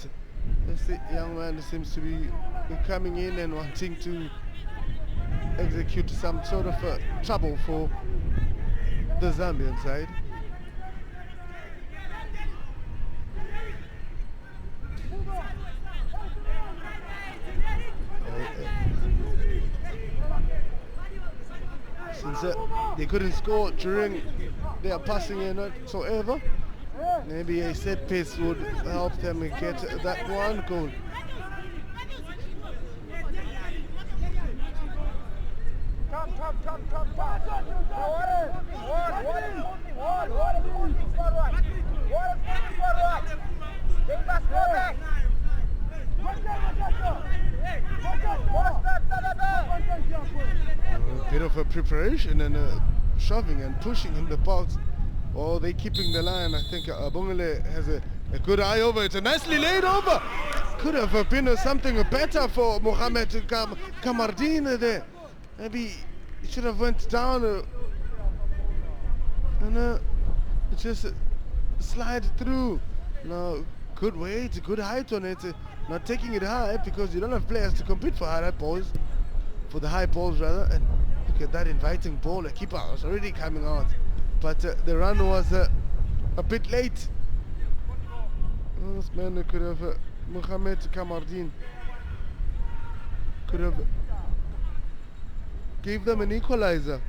This young man seems to be coming in and wanting to execute some sort of trouble for the Zambian side. Since they couldn't score during their passing in whatsoever, maybe a set piece would help them get that one goal. A bit of a preparation and shoving and pushing in the box. Oh, they keeping the line. I think Bongole has a good eye over it. Nicely laid over. Could have been something better for Mohamed Kamardine there. Maybe it should have went down and just slide through. Now, good weight, good height on it. Not taking it high because you don't have players to compete for high balls, for the high balls rather. And look at that inviting ball. The keeper was already coming out, but the run was a bit late. Oh, this man could have Mohamed Kamardine could have gave them an equalizer.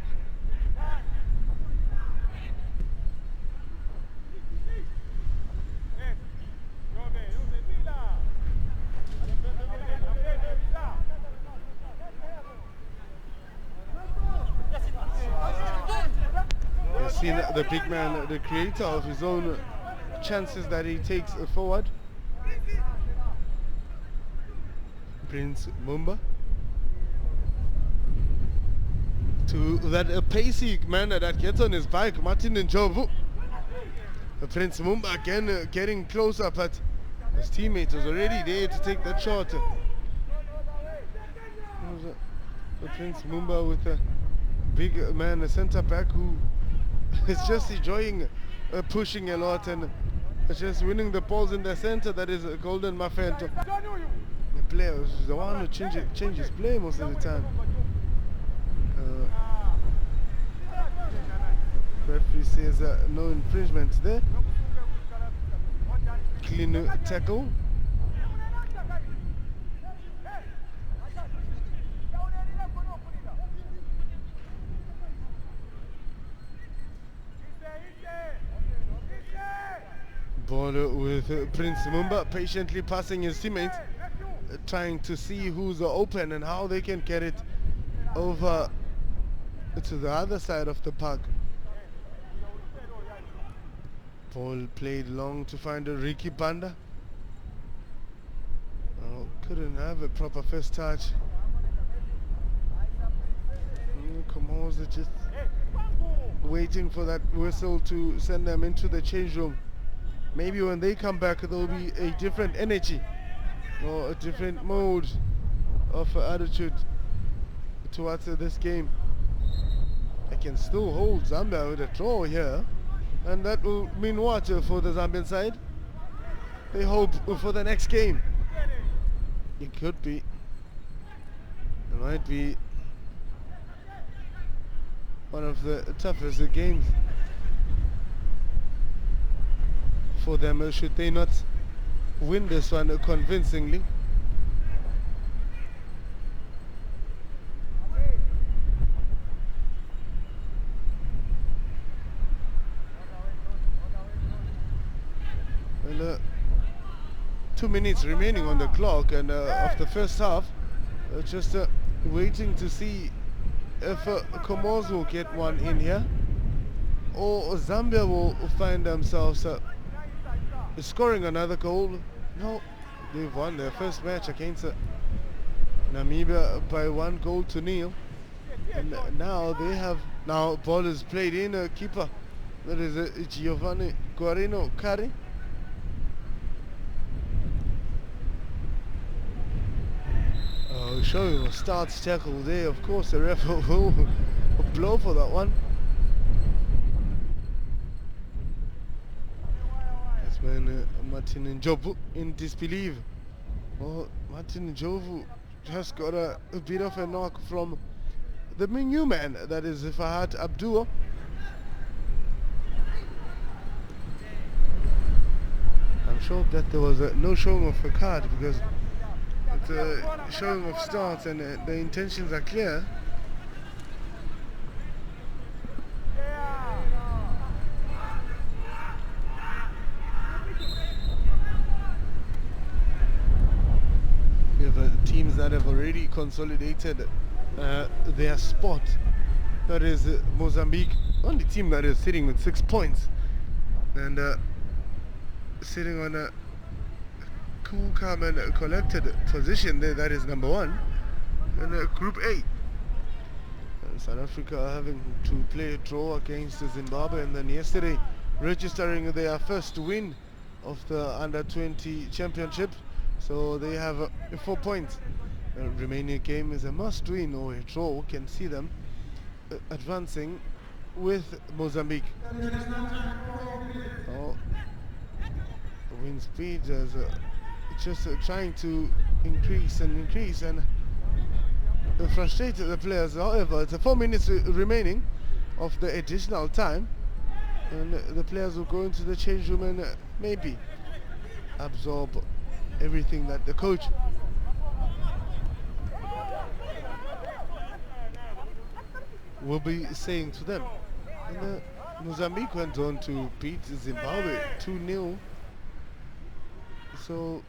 seen the big man, the creator of his own chances that he takes forward. Prince Mumba. To that pacey man that gets on his bike, Martin Njovu. Prince Mumba again getting closer, but his teammate was already there to take that shot. Prince Mumba with a big man, a centre back who is just enjoying pushing a lot and just winning the balls in the centre. That is Golden Mafento. The player is the one who changes play most of the time. Referee says no infringement there. Clean tackle. Ball with Prince Mumba patiently passing his teammates, trying to see who's open and how they can get it over to the other side of the park. Ball played long to find a Ricky Banda. Oh, couldn't have a proper first touch. Comoros are just waiting for that whistle to send them into the change room. Maybe when they come back there will be a different energy or a different mode of attitude towards this game. They can still hold Zambia with a draw here, and that will mean what for the Zambian side? They hope for the next game. It could be. It might be one of the toughest games for them should they not win this one convincingly. Well, 2 minutes remaining on the clock and of the first half, just waiting to see if Comoros will get one in here or Zambia will find themselves scoring another goal. No, they've won their first match against Namibia by 1-0. And now they have, now ball is played in, a keeper, that is Giovanni Guarino Cari. Showing a starts tackle there, of course the ref will blow for that one. When Martin Njovu in disbelief. Well, Martin Njovu just got a bit of a knock from the new man, that is Fahad Abdul. I'm sure that there was no showing of a card because it's a showing of starts and the intentions are clear. We have teams that have already consolidated their spot. That is Mozambique, only team that is sitting with 6 points and sitting on a cool, calm and collected position there. That is number 1 in Group A. South Africa are having to play a draw against Zimbabwe and then yesterday registering their first win of the Under-20 Championship. So they have 4 points. The remaining game is a must-win or a draw can see them advancing with Mozambique. Oh, the wind speed is just trying to increase and frustrate the players. However, it's 4 minutes remaining of the additional time, and the players will go into the change room and maybe absorb everything that the coach will be saying to them. And Mozambique went on to beat Zimbabwe 2-0. So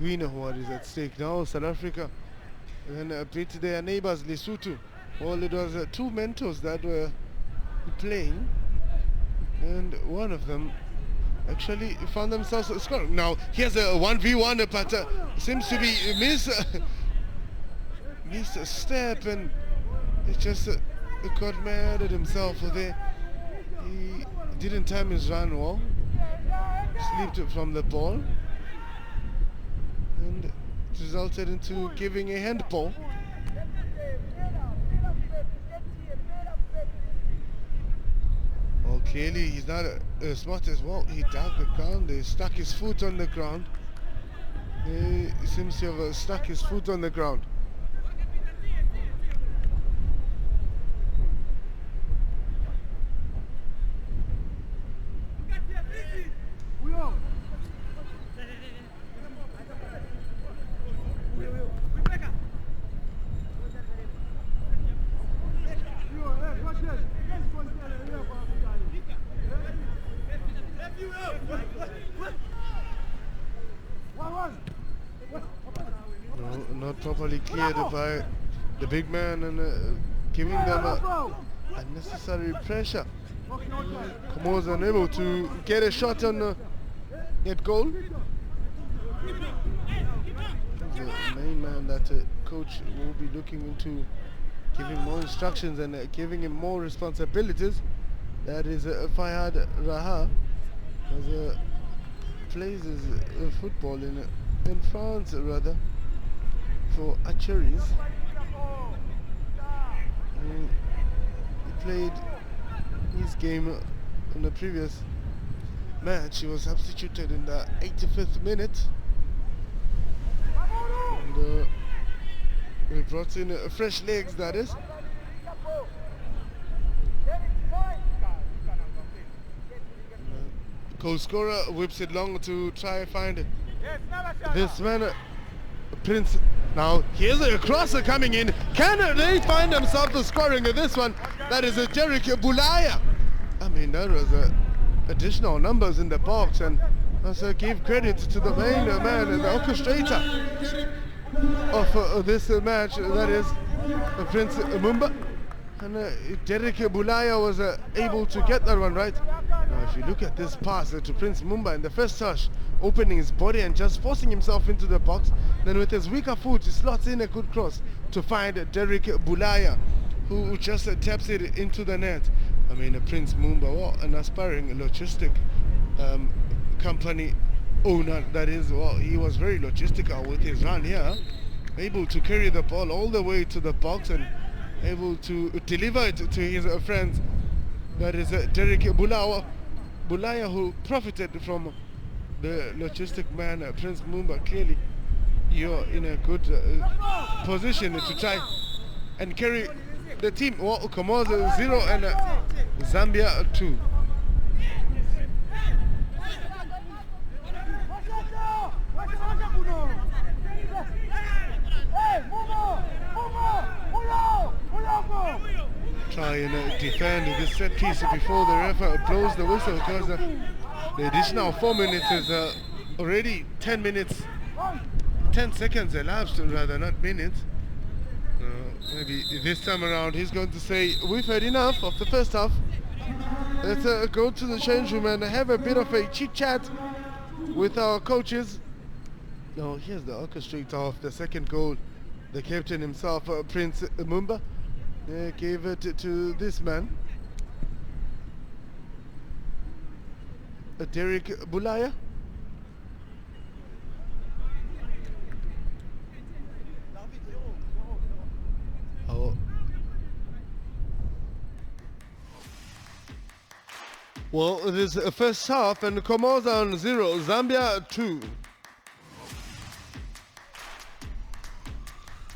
we know what is at stake now. South Africa then beat their neighbors Lesotho. Well, it was 2 mentors that were playing. and one of them actually found themselves scoring. Now here's a 1v1, but seems to be missed a step, and it just got mad at himself there. He didn't time his run well, slipped from the ball, and it resulted into giving a handball. Well, clearly he's not as smart as well. He dug the ground, he stuck his foot on the ground. He seems to have stuck his foot on the ground. No, not properly cleared by the big man, and giving them unnecessary pressure. Comoros unable to get a shot on net goal. The main man that coach will be looking into giving more instructions and giving him more responsibilities. That is Fayad Raha, as plays his football in France, rather, for Archeries. He played his game in the previous match. He was substituted in the 85th minute, and we brought in fresh legs, that is. Goal scorer whips it long to try and find this man, Prince. Now here's a crosser coming in. Can they find themselves scoring this one? That is a Derek Bulaya. I mean, there was additional numbers in the box, and also give credit to the main man, the orchestrator of this match, that is Prince Mumba. And Derek Bulaya was able to get that one right. Now if you look at this pass to Prince Mumba in the first touch, opening his body and just forcing himself into the box, then with his weaker foot he slots in a good cross to find Derek Bulaya, who just taps it into the net. I mean, Prince Mumba, well, an aspiring logistic company owner, that is. Well, he was very logistical with his run here, able to carry the ball all the way to the box and able to deliver it to his friends. That is Derek Bulaya, who profited from the logistic man, Prince Mumba. Clearly, you're in a good position to try and carry the team. Well, Comoros 0 and Zambia 2. Try and defend this set piece before the ref blows the whistle, because the additional 4 minutes is already 10 seconds elapsed, rather, not minutes. Maybe this time around he's going to say, we've had enough of the first half. Let's go to the change room and have a bit of a chit chat with our coaches. Now here's the orchestrator of the second goal, the captain himself, Prince Mumba. Gave it to this man, Derek Bulaya. Oh. Well, it is first half, and Comoros on 0, Zambia 2.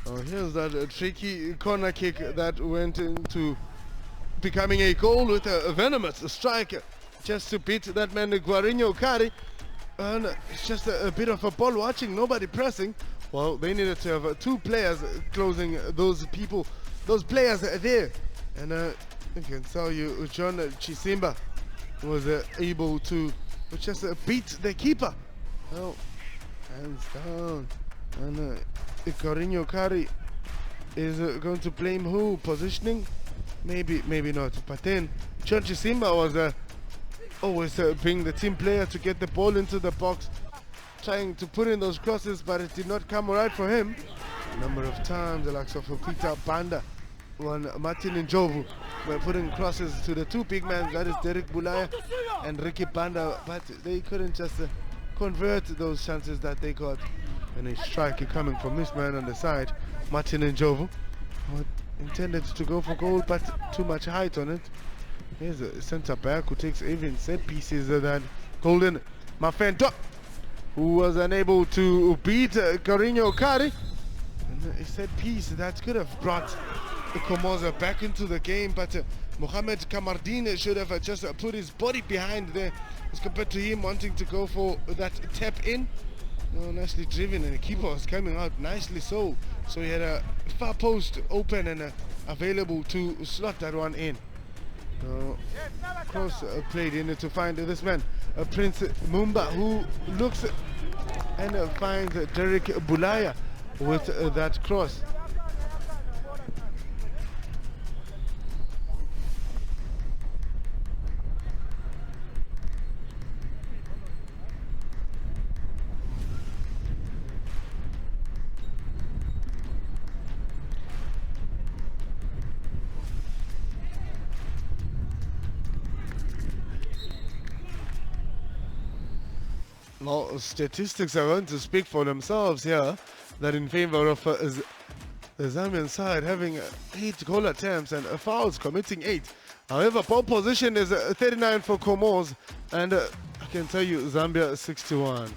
Oh, here's that tricky corner kick that went into becoming a goal with a venomous strike, just to beat that man Guarinho Kari. And it's just a bit of a ball watching, nobody pressing. Well, they needed to have two players closing those players there. And I can tell you, John Chisimba was able to just beat the keeper. Oh, hands down. And Guarinho Kari is going to blame who? Positioning? Maybe not. But then John Chisimba was always being the team player to get the ball into the box, trying to put in those crosses, but it did not come right for him. A number of times, the likes of Peter Banda, one Martin Njovu, were putting crosses to the two big men, that is Derek Bulaya and Ricky Banda, but they couldn't just convert those chances that they got. And a strike coming from this man on the side, Martin Njovu, intended to go for goal, but too much height on it. Here's a centre back who takes even set pieces that Golden Mafento, who was unable to beat Carino Kari. And a set piece that could have brought the Comoros back into the game, but Mohamed Kamardine should have just put his body behind there as compared to him wanting to go for that tap in. Nicely driven, and the keeper was coming out nicely so he had a far post open and available to slot that one in. Cross played in to find this man, Prince Mumba, who looks and finds Derek Bulaya with that cross. Well, statistics are going to speak for themselves here, that in favor of the Zambian side having 8 goal attempts and fouls committing 8. However, ball position is 39 for Comoros, and I can tell you Zambia 61.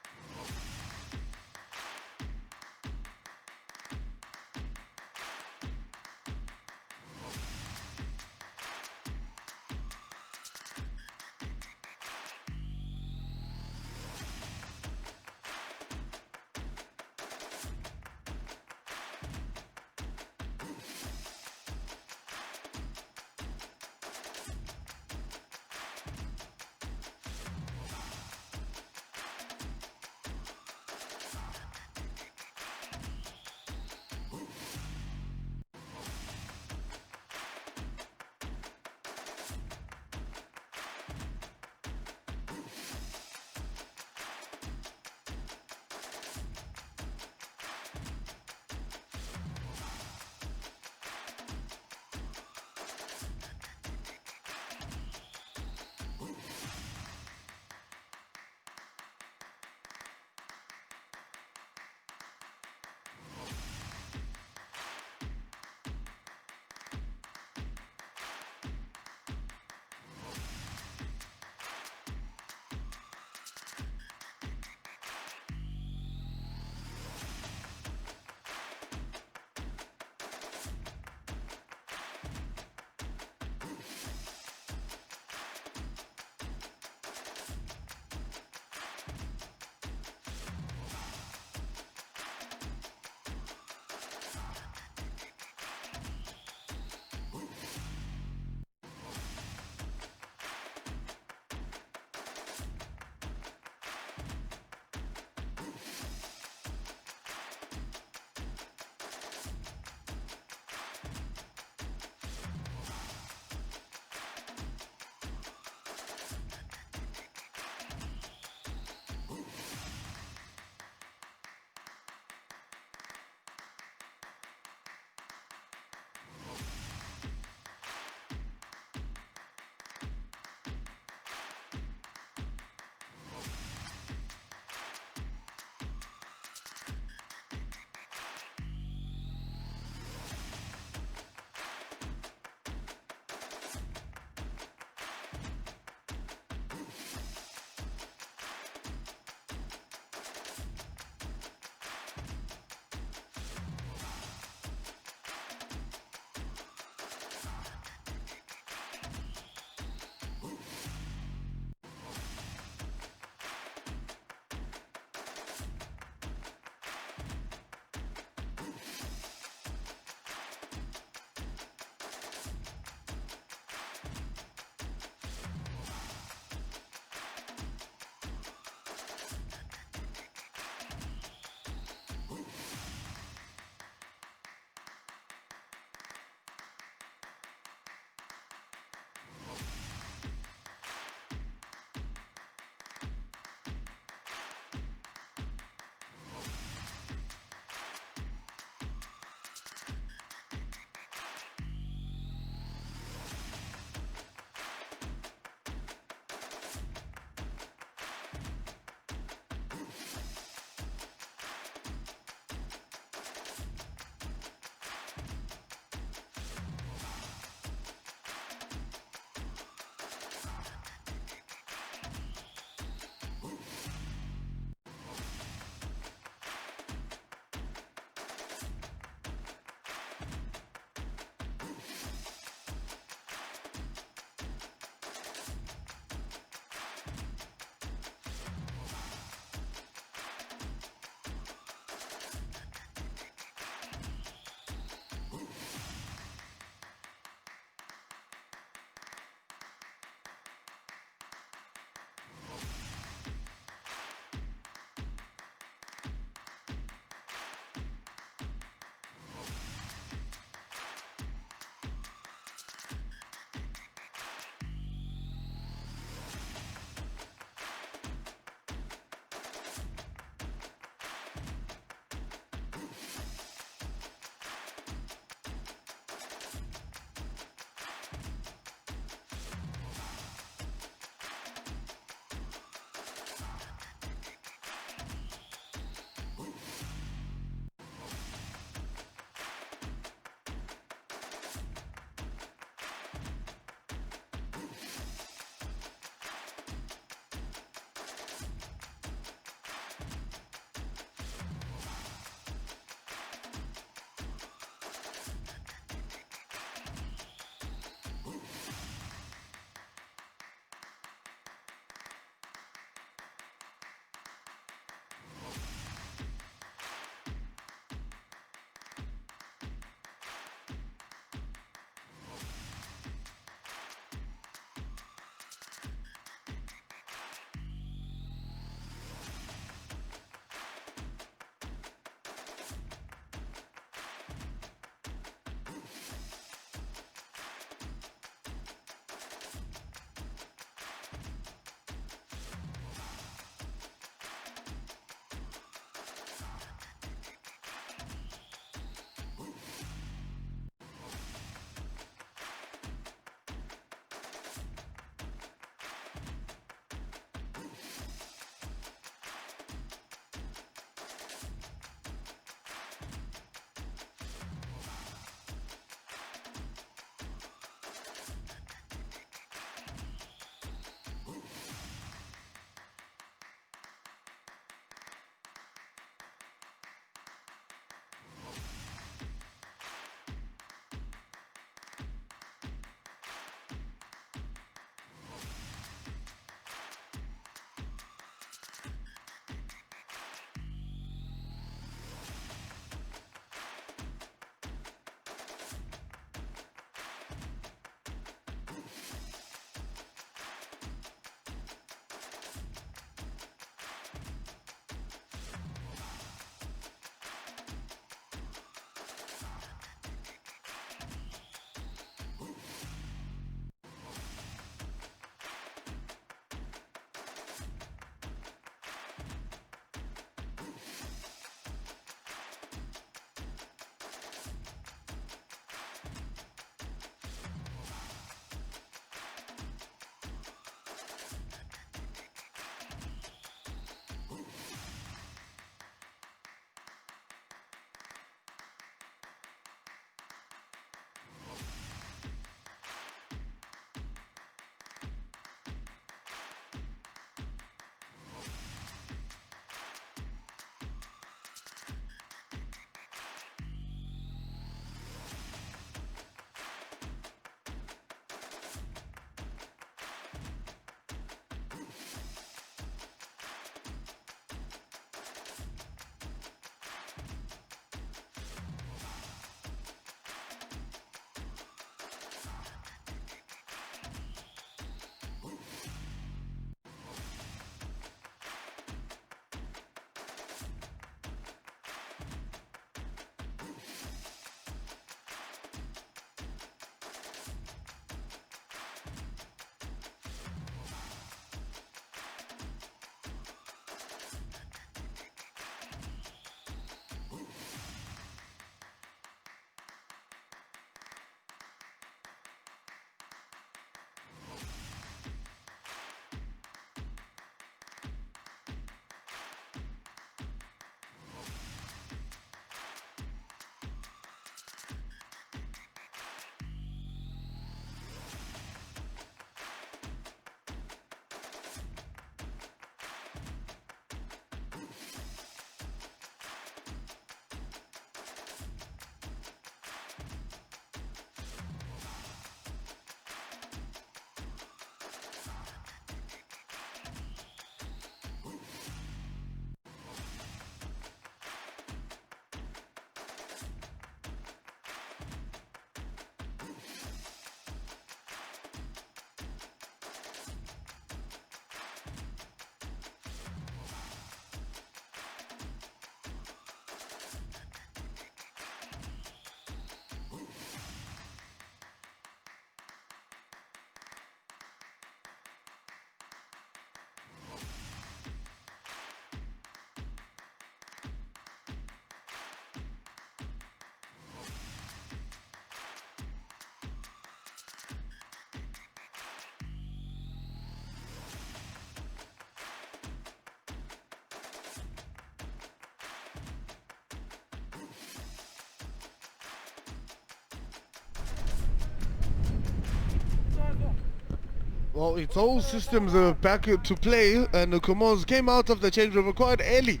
Well, it's all systems back to play, and the Comoros came out of the change room quite early.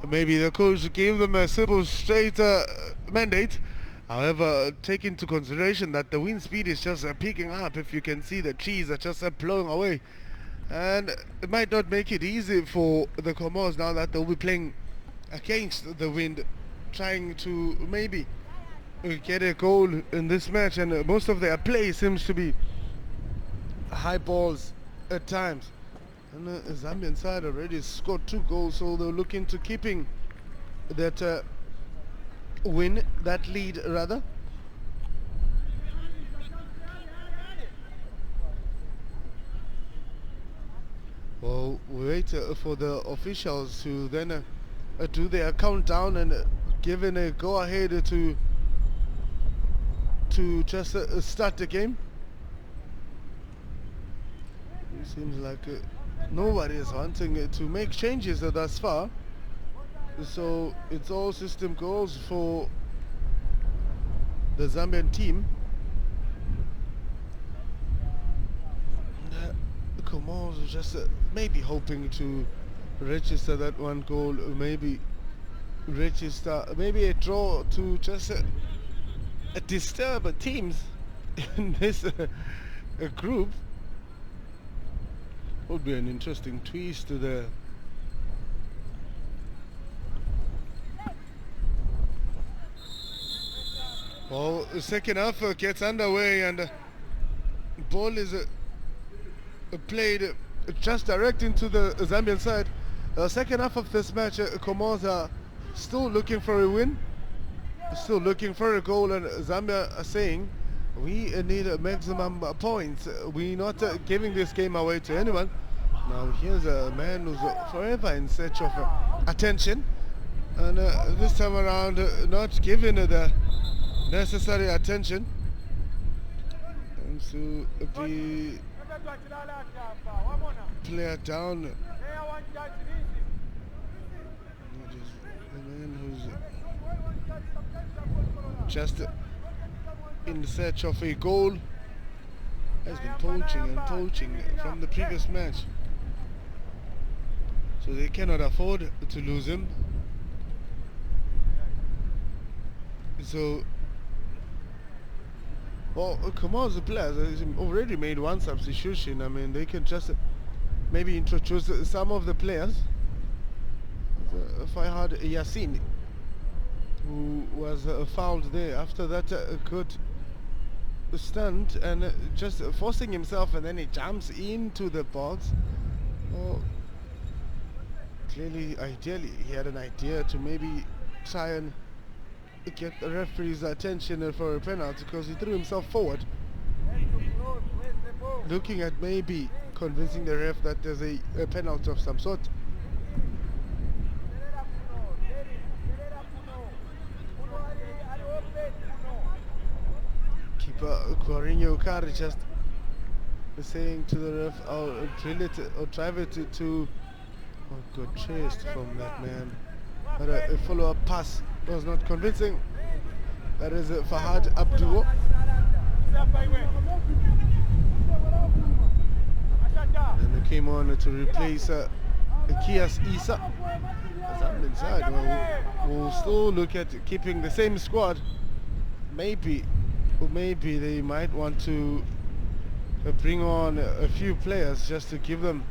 Maybe the coach gave them a simple, straight mandate. However, take into consideration that the wind speed is just picking up. If you can see, the trees are just blowing away. And it might not make it easy for the Comoros now that they'll be playing against the wind, trying to maybe get a goal in this match. And most of their play seems to be high balls at times. And the Zambian side already scored 2 goals, so they're looking to keeping that that lead rather. Well, we wait for the officials to then do their countdown and given a go-ahead to just start the game. It seems like nobody is wanting to make changes thus far. So it's all system goals for the Zambian team. The Comoros are just maybe hoping to register that 1 goal, maybe register maybe a draw to just disturb teams in this group. Would be an interesting twist to the well, the second half gets underway, and ball is played just direct into the Zambian side. Second half of this match, Comoros are still looking for a win, still looking for a goal, and Zambia are saying we need maximum points. We're not giving this game away to anyone. Now here's a man who's forever in search of attention, and this time around not given the necessary attention, and so the player down. It is the man who's just in search of a goal has been poaching from the previous match, so they cannot afford to lose him. So, well, Comoros players already made 1 substitution. I mean, they can just maybe introduce some of the players. Fayad Yassin, who was fouled there after that good stunt and just forcing himself, and then he jumps into the box. Well, clearly, ideally, he had an idea to maybe try and get the referee's attention for a penalty, because he threw himself forward, looking at maybe convincing the ref that there's a penalty of some sort. Keeper Corinho Cari just saying to the ref, "I'll drill it or drive it to." Oh, good chase from that man. But a follow-up pass was not convincing. That is Fahad Abdul. And they came on to replace Kias Isa. Zambian side will still look at keeping the same squad. Maybe they might want to bring on a few players just to give them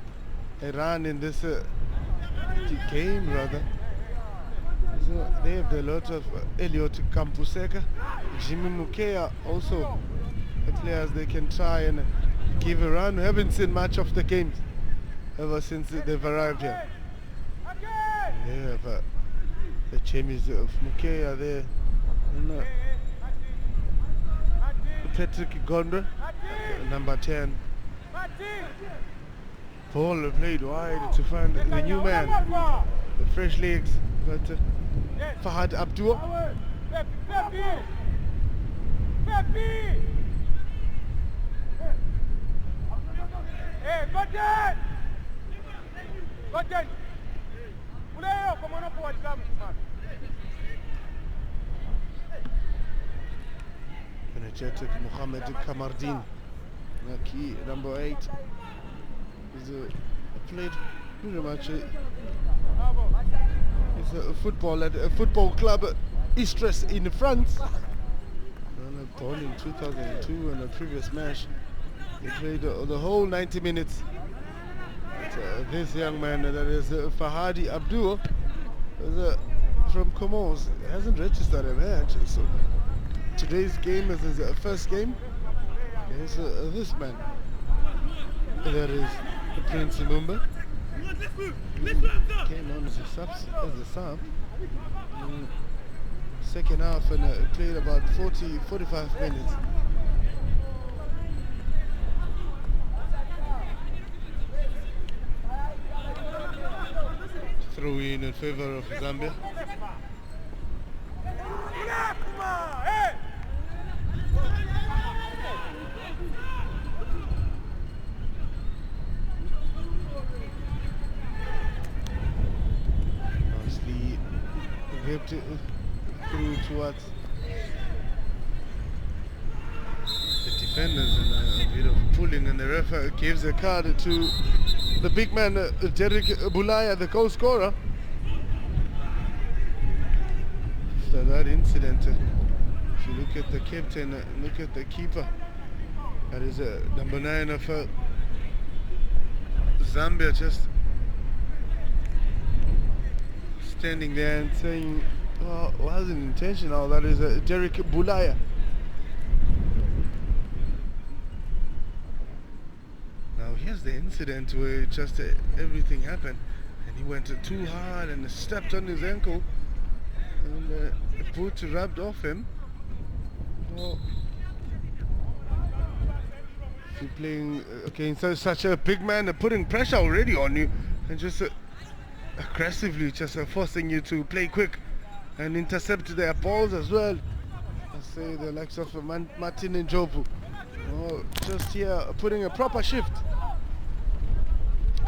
a run in this game rather. So they have a lot of Elliot Kampuseka, Jimmy Mukea, also the players they can try and give a run. We haven't seen much of the games ever since they've arrived here. They have the chemis of Mukea there, and Patrick Gondra, number 10. Ball played wide to find the new man, the fresh legs, but Fahad Abdul. Energetic Mohamed Kamardin, key number 8. He's played pretty much. He's a football at a football club, Istres in France. And born in 2002 in a previous match. He played the whole 90 minutes. But, this young man, that is Fahadi Abdul, from Comoros, hasn't registered a match. So today's game is his first game against this man. That is Prince Lumumba. Came on as a sub. Second half and played about 45 minutes. Throw in favor of Zambia. Nicely whipped it through towards the defenders and a bit of pulling, and the ref gives a card to the big man Derek Bulaya, the goal scorer. After that incident, if you look at the captain, look at the keeper, that is number 9 of Zambia, just standing there and saying, well, it wasn't intentional. That is Derek Bulaya. Now here's the incident where just everything happened, and he went too hard and stepped on his ankle, and the boot rubbed off him. Well, if you're playing against such a big man, putting pressure already on you, and just aggressively just forcing you to play quick and intercept their balls as well. I say the likes of Martin and Jobu. Oh, just here putting a proper shift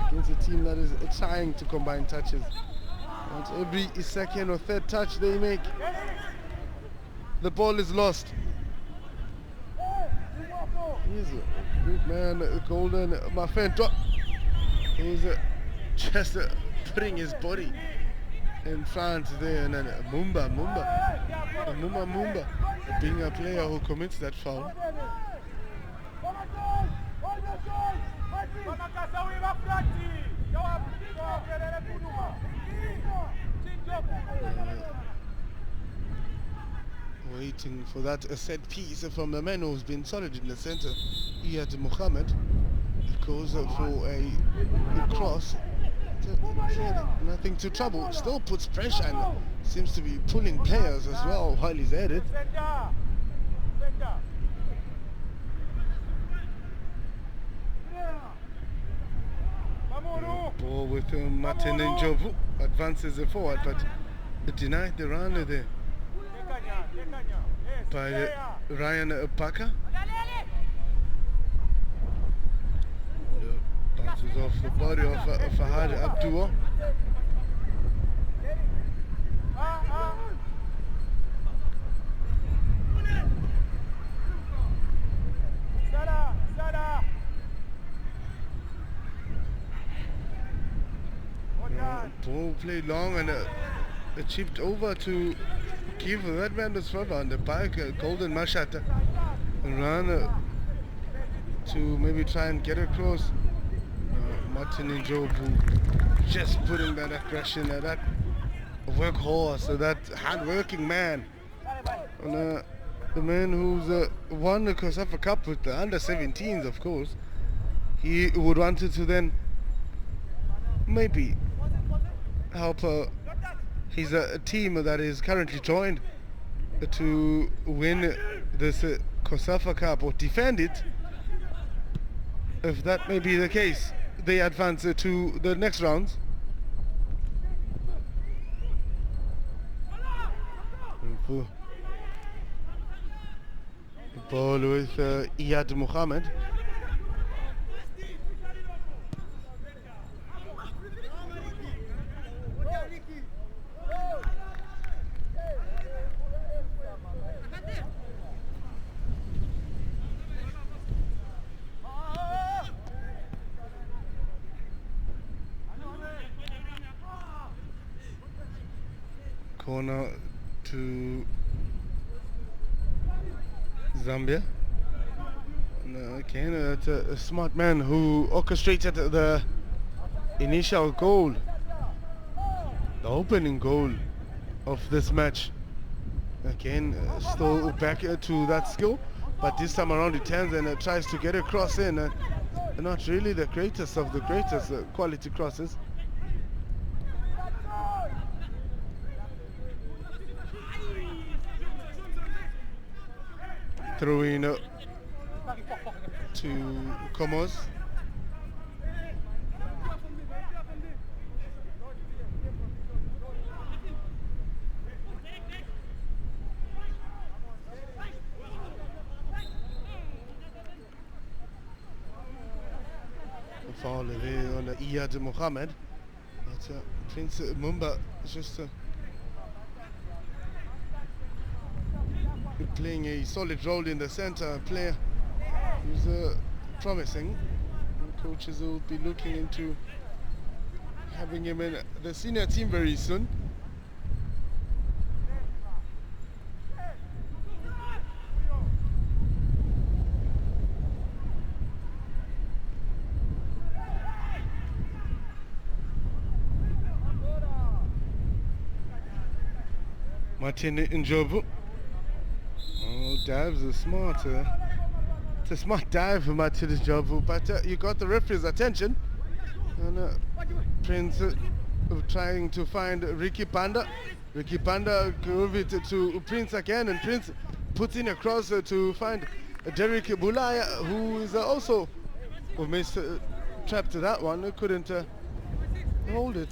against a team that is trying to combine touches. And every second or third touch they make, the ball is lost. He's a big man, Golden Mafento, who's just putting his body in front there, and then Mumba, being a player who commits that foul. Waiting for that set piece from the man who's been solid in the center, Iyad Muhammad. It goes for a cross. Nothing to trouble, still puts pressure and seems to be pulling players as well while he's at it. Ball with Martin Njovu, advances forward, but denied the run there by Ryan Parker. Bounces off the body of Fahad Abdul. Ball played long and chipped over to give that man the further on the bike. Golden Mashat run to maybe try and get across. Martin Njovu just putting that aggression, that workhorse, that hard-working man, and the man who's won the COSAFA Cup with the under-17s, of course. He would want to then maybe help his team that is currently joined to win this COSAFA Cup or defend it. If that may be the case, they advance to the next round. Ball with Iyad Muhammad. Corner to Zambia. And again, it's a smart man who orchestrated the initial goal, the opening goal of this match. Again, still back to that skill, but this time around he turns and tries to get a cross in. Not really the greatest of the greatest quality crosses. Throwing to Comoros. Foul on Iyad Mohammed. But Prince Mumba just playing a solid role in the center. Player who's promising. And coaches will be looking into having him in the senior team very soon. Martin Njovu. Oh, dives are smart. It's a smart dive for Martin Njovu, but you got the referee's attention. And Prince trying to find Ricky Panda. Ricky Panda gave it to Prince again, and Prince puts in a cross to find Derek Bulaya, who is also trapped to that one. Couldn't hold it.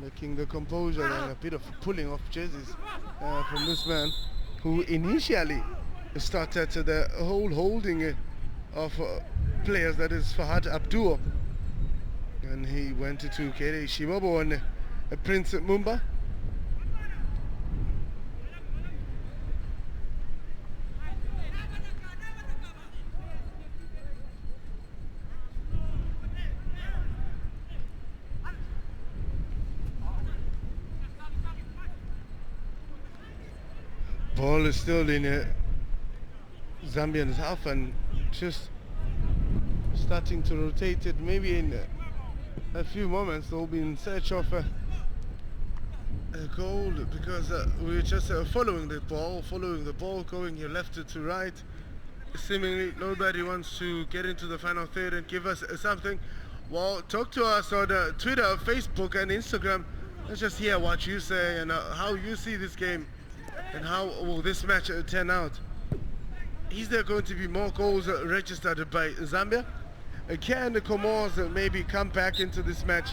Making the composure and a bit of pulling off jerseys from this man, who initially started the whole holding of players, that is Fahad Abdul, and he went to Kere Shimobo and Prince Mumba. Ball is still in Zambian's half and just starting to rotate it. Maybe in a few moments they'll be in search of a goal, because we're just following the ball, going here left to right. Seemingly nobody wants to get into the final third and give us something. Well, talk to us on Twitter, Facebook and Instagram. Let's just hear what you say and how you see this game. And how will this match turn out? Is there going to be more goals registered by Zambia? Can the Comoros maybe come back into this match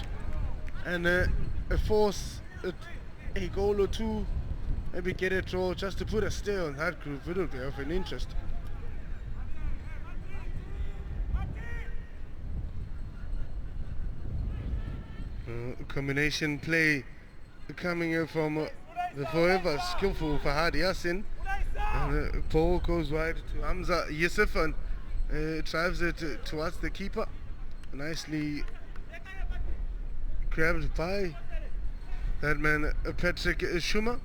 and force a goal or two, maybe get a draw just to put a stay on that group? It will be of an interest. Combination play coming from the forever skillful Fahad Yassin, and ball goes wide to Hamza Yusuf and drives it towards the keeper. Nicely grabbed by that man Patrick Schumer.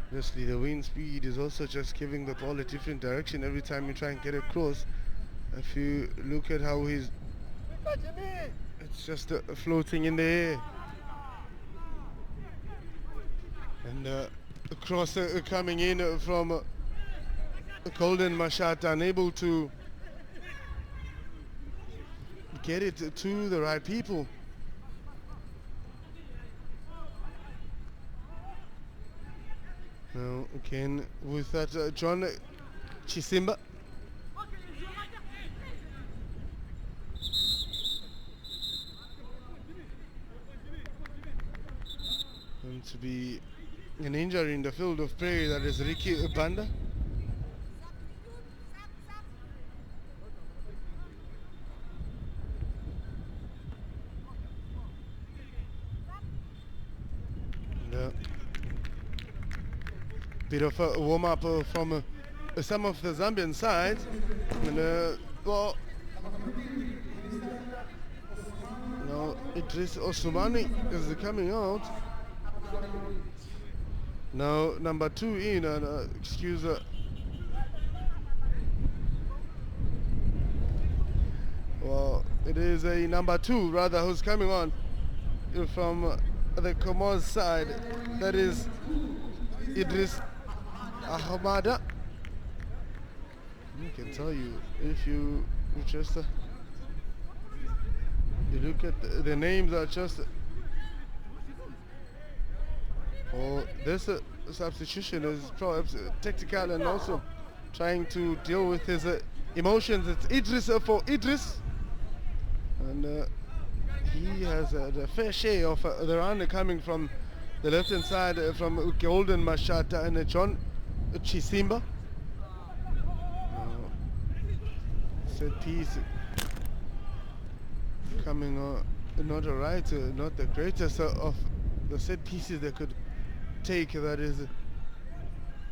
Obviously the wind speed is also just giving the ball a different direction every time you try and get across. If you look at how it's just floating in the air. And a cross coming in from Golden Mashat, unable to get it to the right people. Now again with that John Chisimba. Going to be an injury in the field of play, that is Ricky Banda. Bit of a warm-up from some of the Zambian sides, and well, no, Now Idris Osumani is coming out. Now number 2 in, and excuse well, it is a number 2 rather who's coming on from the Comoros side. That is Idris Ahmada. I can tell you, if you just you look at the names are just this substitution is perhaps tactical and also trying to deal with his emotions. It's Idris for Idris, and he has a fair share of the run coming from the left hand side from Golden Mashata and John Chisimba. Set piece coming not right, not the greatest of the set pieces they could take, that is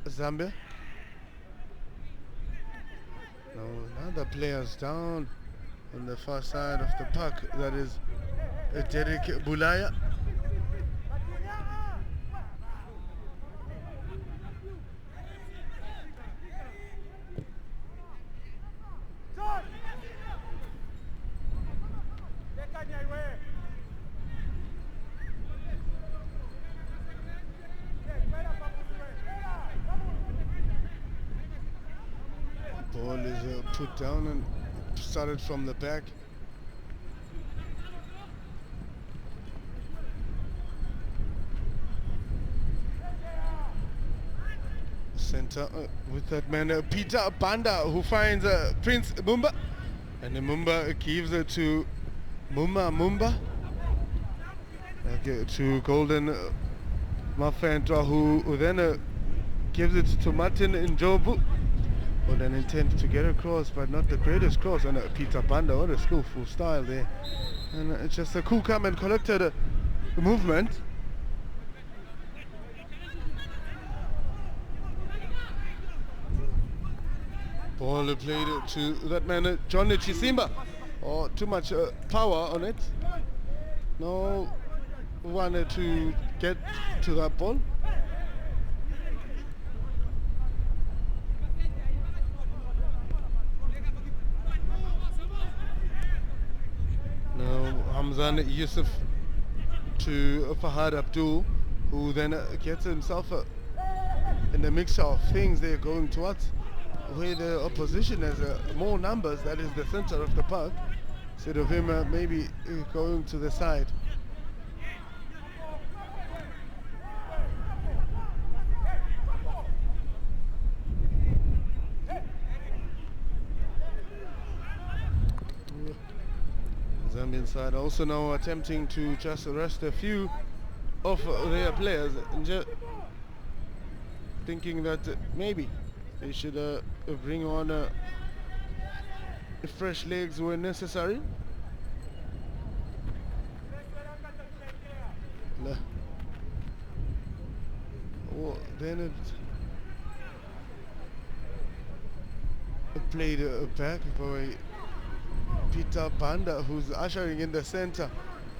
Zambia. Now another player's down on the far side of the park, that is Derek Bulaya. Ball is put down and started from the back. Center with that man Peter Banda, who finds Prince Mumba, and Mumba gives it to Mumba to Golden Mafentra, who then gives it to Martin Njobu with an intent to get across, but not the greatest cross. And Peter Banda, what a skillful style there, and it's just a cool come and collected movement. Ball played to that man John Chisimba. Oh, too much power on it. No one to get to that ball. Now Hamzan Yusuf to Fahad Abdul, who then gets himself in the mixture of things they're going towards, where the opposition has more numbers, that is the center of the park, instead of him maybe going to the side. Zambian side also now attempting to just arrest a few of their players, thinking that maybe they should bring on fresh legs when necessary. Oh, then it played back for Peter Banda, who's ushering in the center,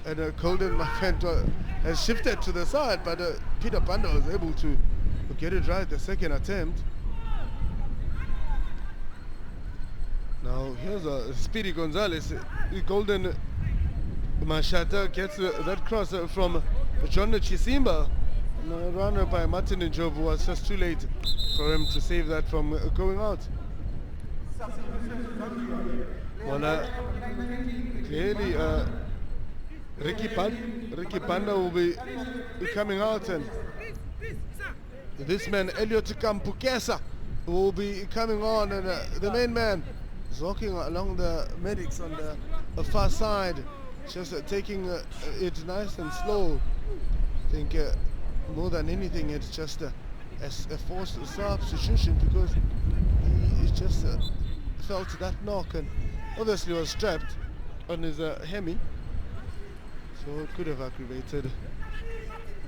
and Golden Mafento has shifted to the side, but Peter Banda was able to get it right the second attempt. Now here's a Speedy Gonzalez. Golden Mashata gets that cross from John Chisimba. Run by Martin Njobu was just too late for him to save that from going out. Well, clearly Ricky Panda will be coming out, and this man Elliot Kampukesa will be coming on, and the main man is walking along the medics on the far side, just taking it nice and slow. I think more than anything it's just a forced substitution, because he just felt that knock and obviously was strapped on his hemi, so it could have aggravated.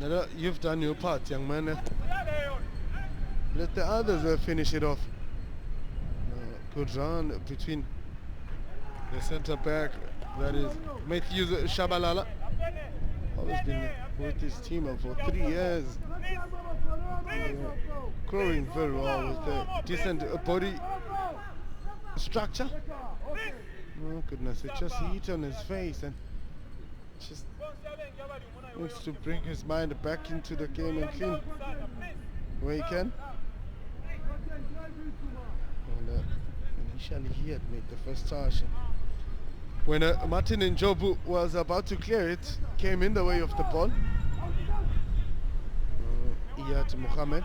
Now, you've done your part, young man. Let the others finish it off. Good run between the centre back That is Matthews Shabalala. Always been with his team for 3 years. Growing very well with a decent body structure. Oh goodness, it just hit on his face and just needs to bring his mind back into the game and clean where he can. And initially he had made the first touch. When Martin Njobu was about to clear it, came in the way of the ball. Iyad Mohammed.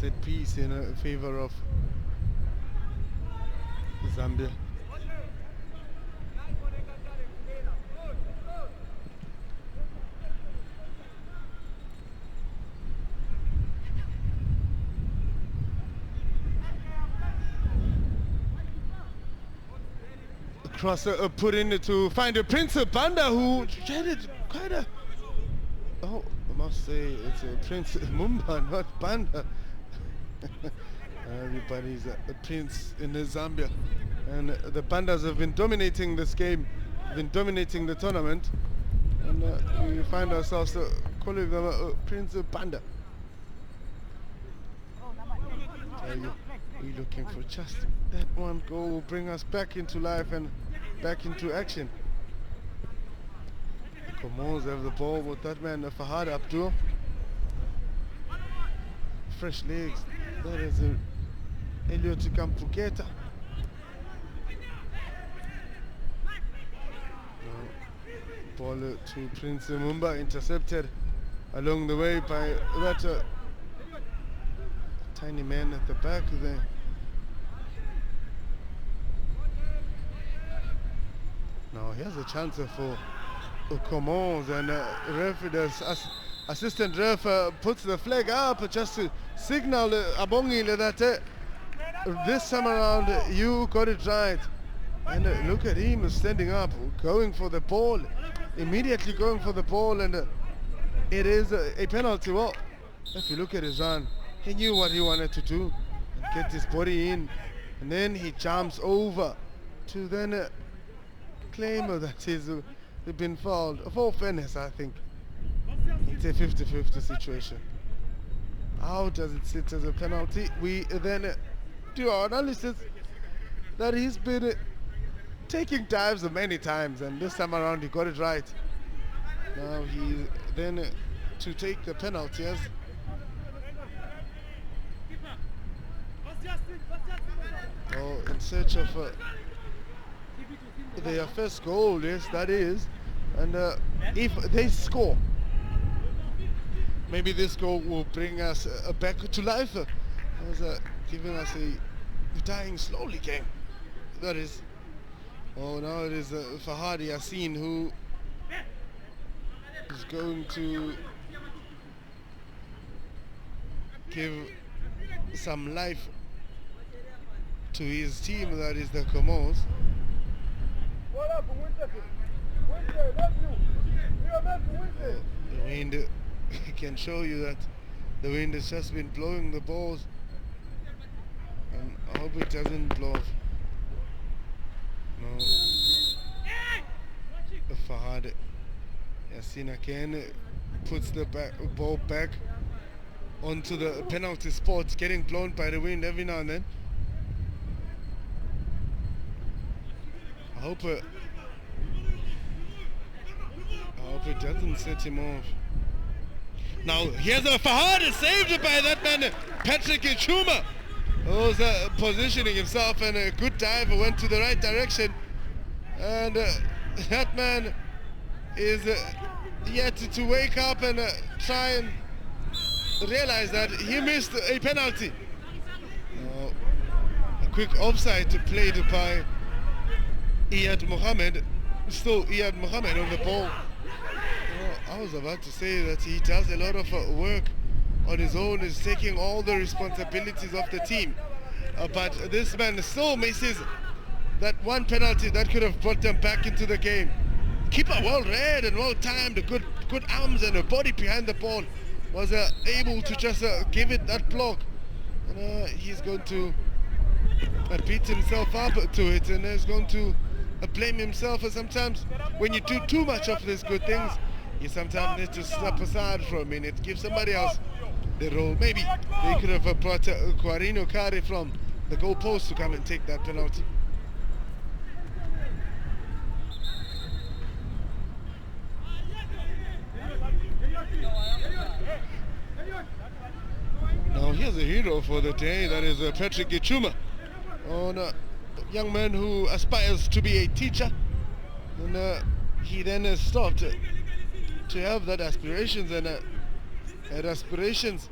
Set piece in favor of Zambia. Crosser put in to find a Prince Banda who jetted quite a... Oh, I must say it's a Prince Mumba, not Banda. Everybody's a prince in Zambia, and the Pandas have been dominating this game, been dominating the tournament, and we find ourselves calling them Prince Panda. We're looking for just that one goal will bring us back into life and back into action. The Comoros have the ball with that man Fahad Abdul. Fresh legs. That is Elliot Kampuketa. Ball to Prince Mumba, intercepted along the way by that tiny man at the back there. Now here's a chance for Comoros, and assistant ref puts the flag up just to signal Abongi that this time around you got it right. And look at him standing up, going for the ball, immediately going for the ball, and it is a penalty. Well, if you look at his run, he knew what he wanted to do, and get his body in, and then he jumps over to then claim that he's been fouled. For fairness, I think it's a 50-50 situation. How does it sit as a penalty? We then do our analysis that he's been taking dives many times, and this time around he got it right. Now he then to take the penalty as in search of their first goal. Yes, that is. And if they score, maybe this goal will bring us back to life, as giving us a dying slowly game. That is. Oh, now it is Fahad Yassin who is going to give some life to his team, that is the Comoros. The wind can show you that the wind has just been blowing the balls, and I hope it doesn't blow off. No. Fahad Yassin again puts the ball back onto the penalty spot, getting blown by the wind every now and then. I hope it doesn't set him off. Now here's a Fahad saved by that man Patrick Chuma. Was positioning himself, and a good dive went to the right direction, and that man is yet to wake up and try and realize that he missed a penalty. A quick offside played by Iyad Mohammed. Still Iyad Mohammed on the ball. I was about to say that he does a lot of work on his own, is taking all the responsibilities of the team. But this man still misses that one penalty that could have brought them back into the game. Keeper well read and well timed, good arms and a body behind the ball, was able to just give it that block. And he's going to beat himself up to it, and he's going to blame himself. And sometimes when you do too much of these good things, you sometimes need to step aside for a minute, give somebody else the role. Maybe they could have brought Guarino Kari from the goal post to come and take that penalty. Now here's a hero for the day, that is Patrick Gichuma, on a young man who aspires to be a teacher, and he then stopped to have that aspirations, and had aspirations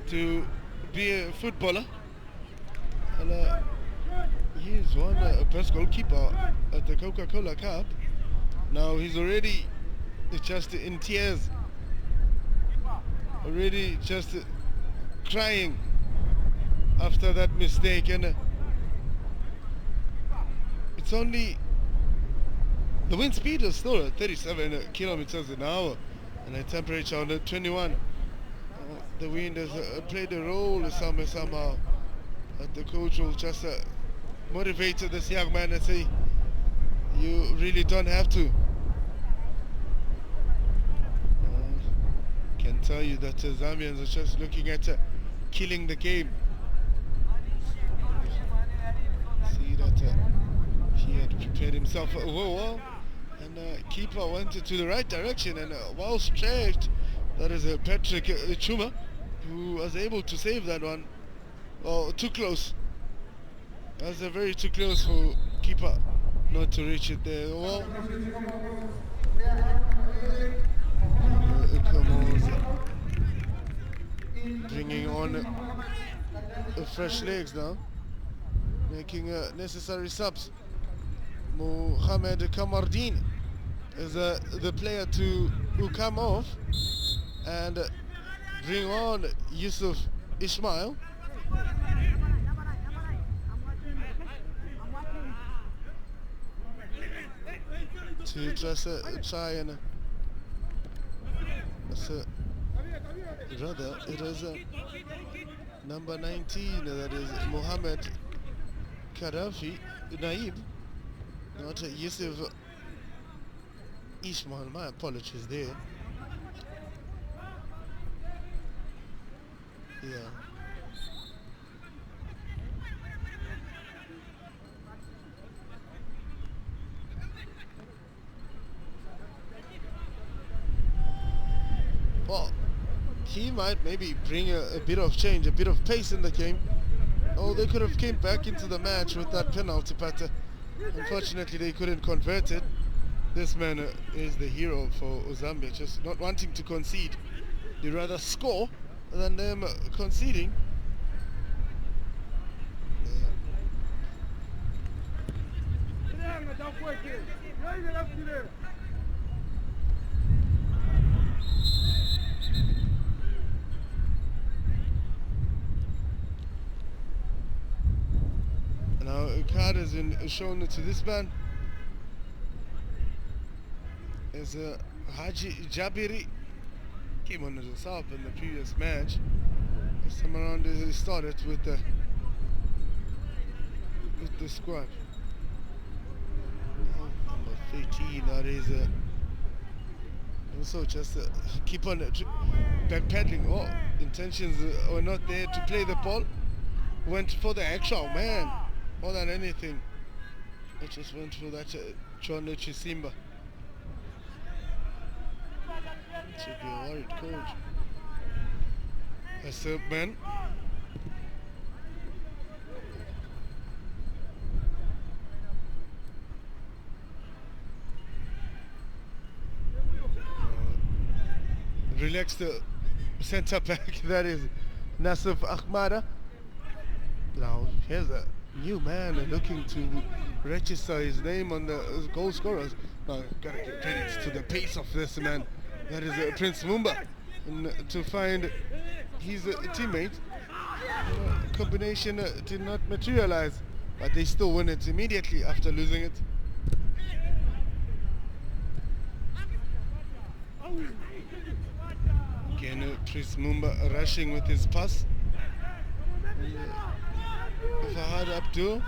to be a footballer, and he's won best goalkeeper at the Coca-Cola Cup. Now he's already just in tears, already just crying after that mistake, and it's only the wind speed is still at 37 kilometers an hour and a temperature under 21. The wind has played a role somehow. The coach will just motivate this young man and say, you really don't have to. Can tell you that Zambians are just looking at killing the game. See that he had prepared himself well, and keeper went to the right direction, and well stretched. That is Patrick Chuma, who was able to save that one. Oh, too close. That's very too close for keeper not to reach it there. Well, Comoros bringing on fresh legs now, making necessary subs. Mohamed Kamardine is the player to come off and bring on Yusuf Ismail. To just try and rather it is number 19, that is Mohamed Gaddafi Naib, not Yusuf Ismail. My apologies there. Yeah. Well, he might maybe bring a bit of change, a bit of pace in the game. Oh, they could have came back into the match with that penalty, but unfortunately they couldn't convert it. This man is the hero for Zambia, just not wanting to concede. They rather score than them conceding. Now a card has been shown to this man. Is Haji Jabiri. Came on as a sub in the previous match. This time around he started with the squad. Number 13, that is also just keep on backpedaling. Oh, intentions were not there to play the ball. Went for the actual man more than anything. It just went for that John Chisimba. Should be a worried coach. That's a man. Relaxed centre back, that is Nasif Ahmada. Now here's a new man looking to register his name on the goal scorers. Gotta give credit to the pace of this man. That is Prince Mumba. And to find his teammate, combination did not materialize, but they still win it immediately after losing it. Again, Prince Mumba rushing with his pass. Fahad Abdul.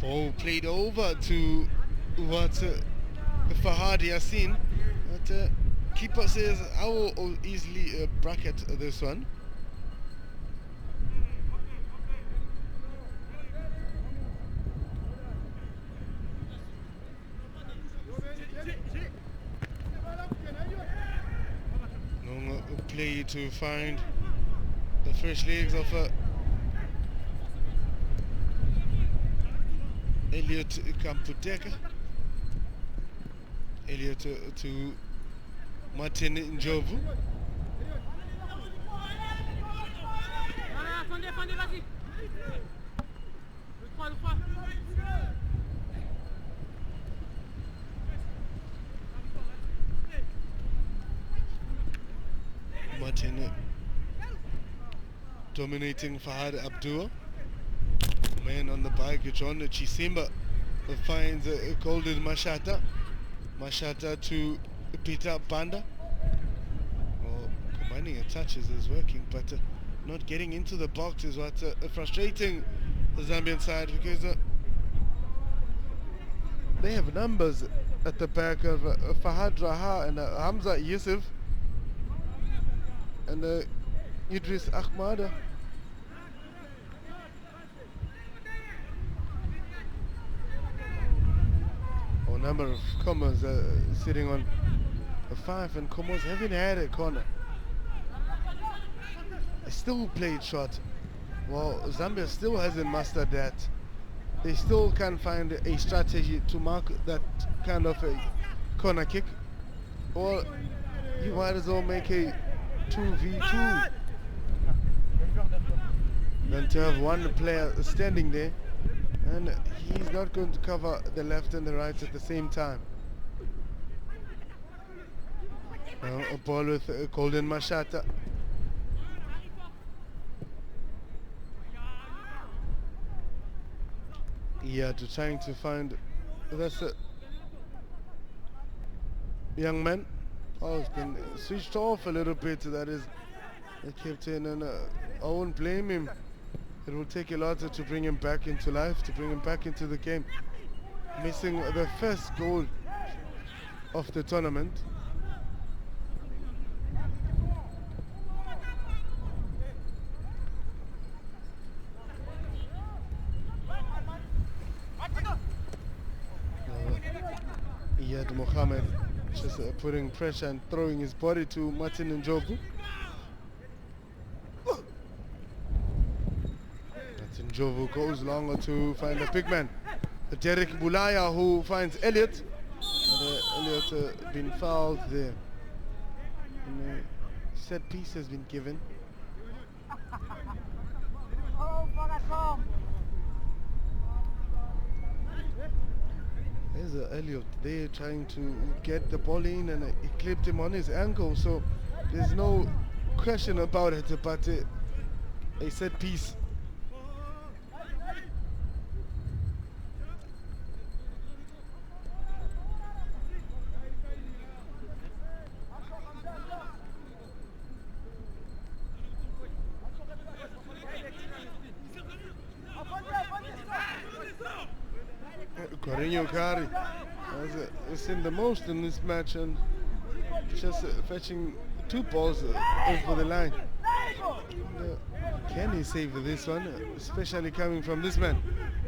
Ball played over to what Fahad Yassin. But keeper says I will easily bracket this one. Long play to find the fresh legs of Elliot Kamputeka. Elliot to Martin Njovu. Martin dominating Fahad Abdul. Man on the bike, John Chisimba finds Golden Mashata. Mashata to Peter Banda. Well, combining a touches is working, but not getting into the box is what's frustrating the Zambian side, because they have numbers at the back of Fahad Raha and Hamza Yusuf and Idris Ahmada. A number of Comoros sitting on a 5, and Comoros haven't had a corner. They still played short. Well, Zambia still hasn't mastered that. They still can't find a strategy to mark that kind of a corner kick. Or you might as well make a 2v2 than to have one player standing there, and he's not going to cover the left and the right at the same time. A ball with Golden Mashata. Yeah, to trying to find this young man. Oh, it's been switched off a little bit. That is the captain, and I won't blame him. It will take a lot to bring him back into life, to bring him back into the game. Missing the first goal of the tournament. Iyad Mohammed just putting pressure and throwing his body to Martin Njovu. Martin Njovu goes longer to find a big man. Derek Bulaya, who finds Elliot. Elliot been fouled there. And set piece has been given. There's Elliot there trying to get the ball in, and he clipped him on his ankle, so there's no question about it, but a set piece. Corinho Kari has seen the most in this match, and just fetching 2 balls over the line. Can he save this one, especially coming from this man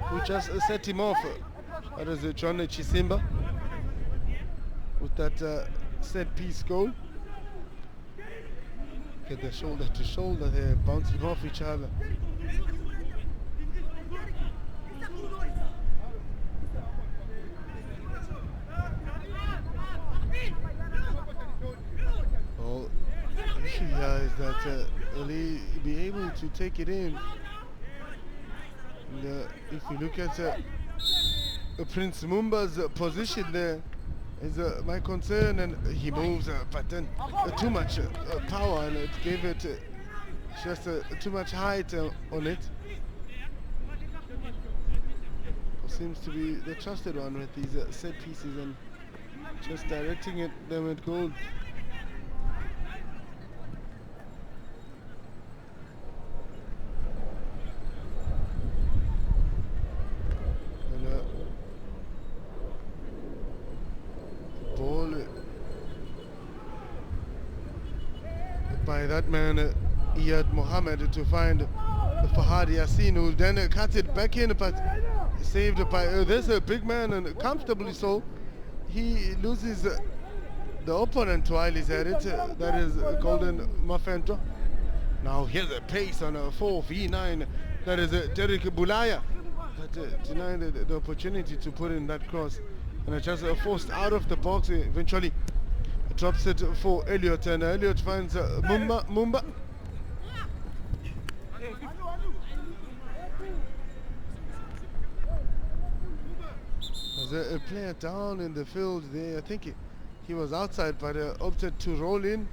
who just set him off? That is John Chisimba with that set piece goal. Get the shoulder to shoulder there, bouncing off each other. Well, the issue here is that will he be able to take it in? And if you look at Prince Mumba's position there, is my concern, and he moves, but then too much power, and it gave it just too much height on it. Seems to be the trusted one with these set pieces and just directing them at goal. And ball by that man Iyad Mohammed to find Fahad Yassin, who then cut it back in, but saved by there's a big man, and comfortably so. He loses the opponent while he's at it. That is Golden Mafento. Now here's a pace on a 4v9. That is Derek Bulaya, but denied the opportunity to put in that cross, and it just forced out of the box. Eventually drops it for Elliot, and Elliot finds Mumba. There's a player down in the field there. I think he was outside, but opted to roll in,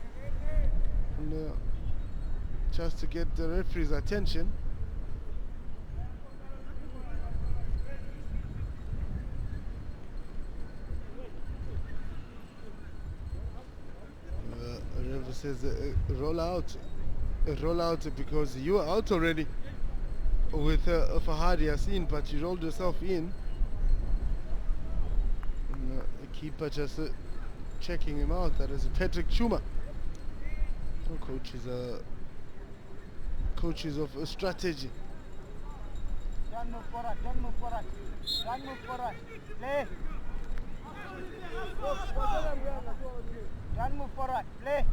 and just to get the referee's attention. The referee says roll out because you are out already with Fahad Yassin, but you rolled yourself in. The keeper just checking him out. That is Patrick Chuma. Coaches of strategy. Don't move forward, don't move forward. Don't move forward. Play. Don't move forward. Play.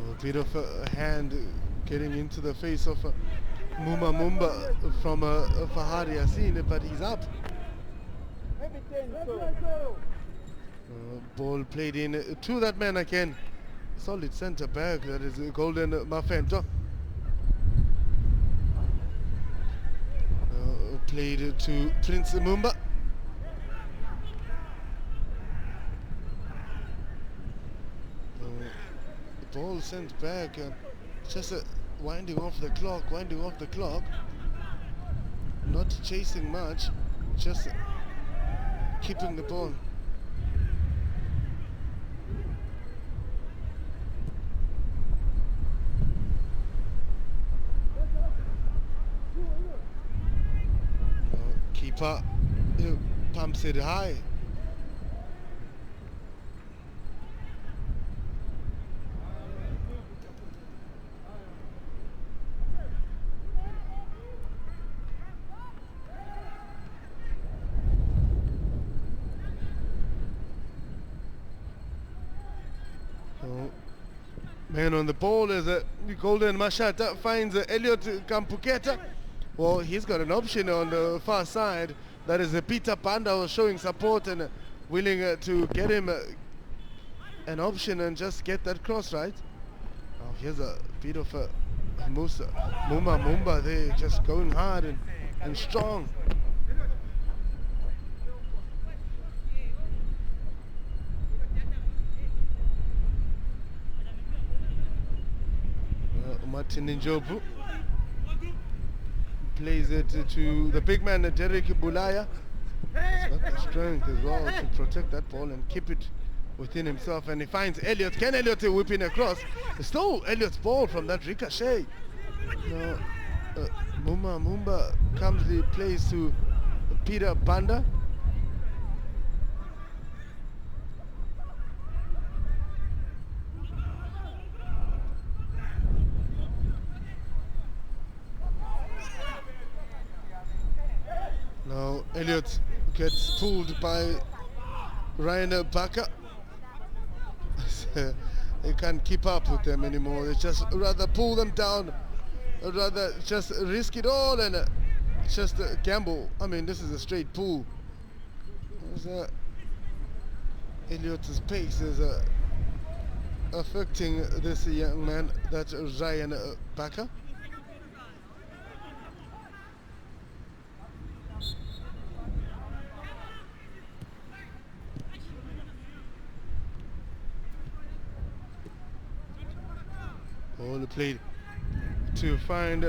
A bit of a hand getting into the face of Mumba from Fahad Yassin, but he's up. Ball played in to that man again. Solid centre back, that is Golden Mafento. Played to Prince Mumba. Ball sent back, just winding off the clock. Not chasing much, just keeping the ball. Keeper pumps it high. Man on the ball is Golden Mashata finds Elliot Kampuketa. Well, he's got an option on the far side. That is Peter Panda showing support and willing to get him an option and just get that cross right. Oh, here's a bit of a Mumba there, just going hard and strong. Martin Njobu plays it to the big man Derek Bulaya. He's got the strength as well to protect that ball and keep it within himself, and he finds Elliot. Can Elliot whip in across? It's still Elliot's ball from that ricochet. Now Mumba calmly plays to Peter Banda. Now Elliot gets pulled by Ryan Bakker. They can't keep up with them anymore. They just rather pull them down, rather just risk it all and just gamble. I mean, this is a straight pull. Elliot's pace is affecting this young man, that's Ryan Bakker. Ball played to find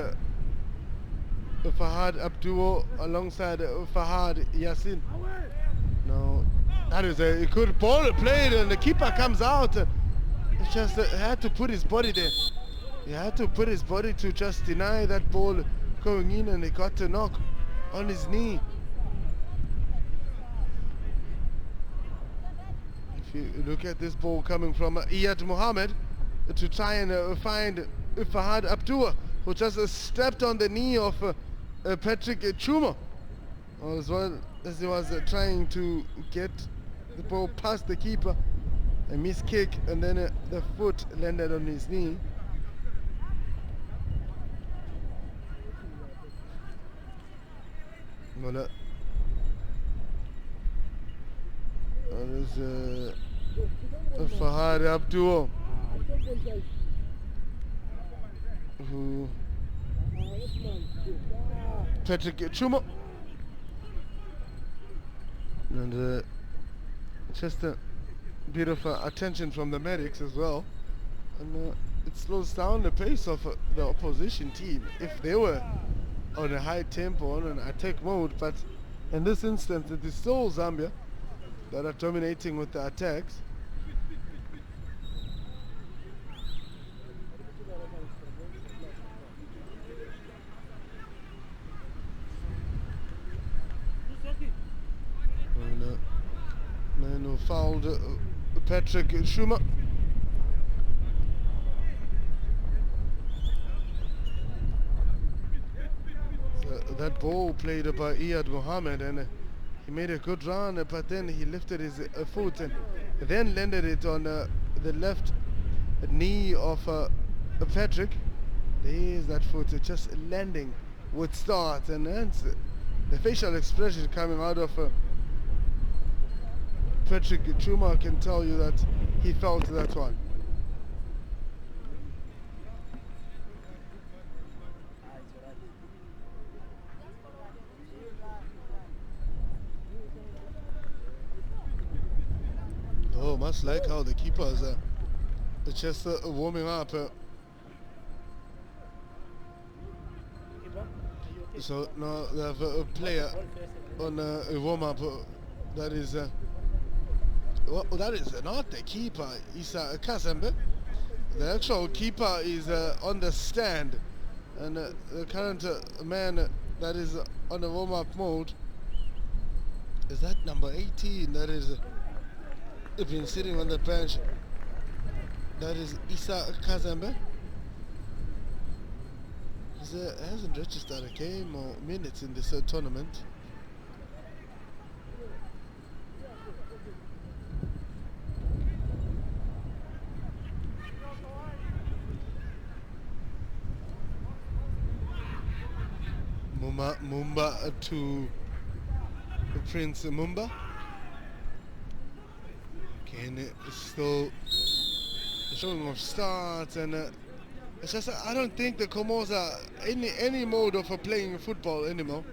Fahad Abdul alongside Fahad Yassin. No, that is a good ball played, and the keeper comes out. He just had to put his body there. He had to put his body to just deny that ball going in, and he got a knock on his knee. If you look at this ball coming from Iyad Mohammed to try and find Fahad Abdul, who just stepped on the knee of Patrick Chuma, as well as he was trying to get the ball past the keeper. A missed kick, and then the foot landed on his knee. Well, that is Fahad Abdul, who Patrick Chuma, and just a bit of attention from the medics as well, and it slows down the pace of the opposition team if they were on a high tempo, on an attack mode. But in this instance, it is still Zambia that are dominating with the attacks. And man who fouled Patrick Schumer. So that ball played by Iyad Mohammed, and he made a good run, but then he lifted his foot and then landed it on the left knee of Patrick. There's that foot just landing with start, and hence the facial expression coming out of Patrick Chuma can tell you that he felt that one. Oh, much like how the keepers are just warming up. So now they have a player on a warm-up that is well, that is not the keeper, Isa Kazembe. The actual keeper is on the stand, and the current man that is on the warm-up mode is that number 18 that is been sitting on the bench. That is Isa Kazembe. He hasn't registered a game or minutes in this tournament. Mumba to Prince Mumba. Again, still showing off starts, and it's just I don't think the Comoros are any mode of playing football anymore.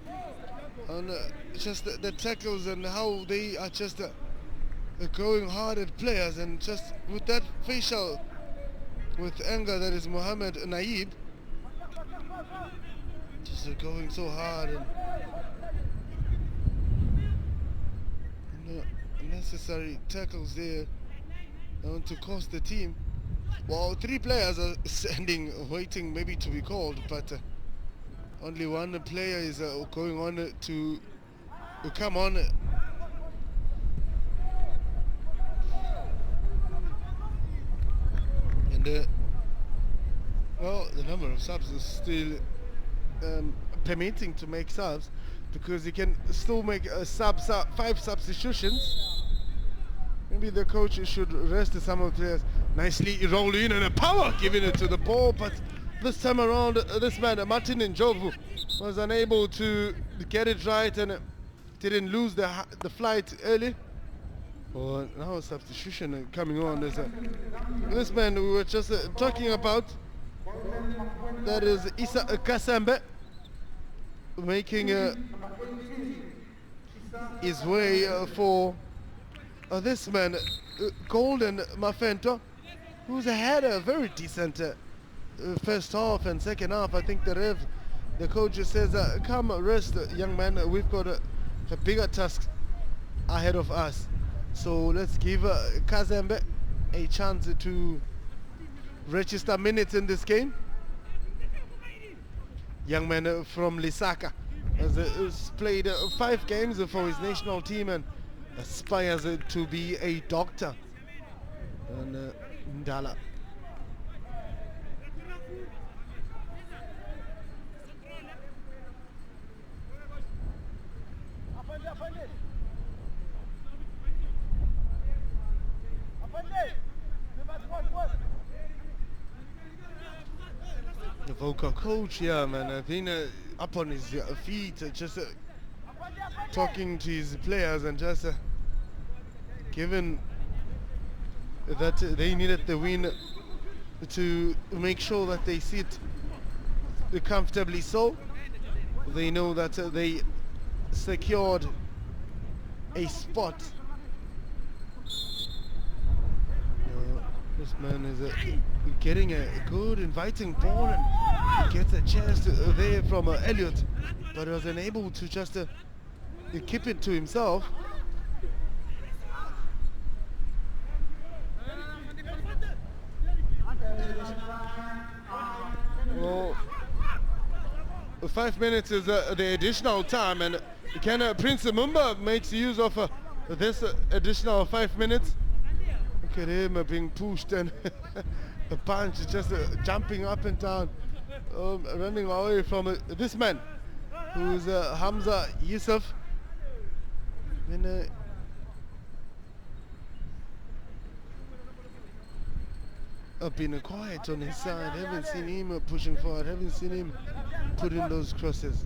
And it's just the tackles and how they are just going hard at players, and just with that facial, with anger that is Mohammed Naib. Just going so hard, and unnecessary tackles there to cost the team. Well, 3 players are standing waiting maybe to be called, but only one player is going on to come on. And well, the number of subs is still permitting to make subs, because you can still make 5 substitutions. Maybe the coach should rest some of the players. Nicely roll in, and a power giving it to the ball, but this time around this man Martin Njovu was unable to get it right, and didn't lose the flight early. Well, now a substitution coming on. There's this man we were just talking about. That is Issa Kasembe making his way for this man, Golden Mafento, who's had a very decent first half and second half. I think the coach just says, come rest, young man, we've got a bigger task ahead of us. So let's give Kazembe a chance to register minutes in this game. Young man from Lisaka has played 5 games for his national team and aspires to be a doctor. And Ndala. The vocal coach here, man, I've been up on his feet, just talking to his players and just given that they needed the win to make sure that they sit comfortably, so they know that they secured a spot. This man is getting a good inviting ball and gets a chance there from Elliot, but was unable to just keep it to himself. Well, 5 minutes is the additional time, and Prince Mumba makes use of this additional 5 minutes. Look at him being pushed and a punch is just jumping up and down, running away from this man, who's Hamza Yusuf. And, been quiet on his side, haven't seen him pushing forward, haven't seen him put in those crosses.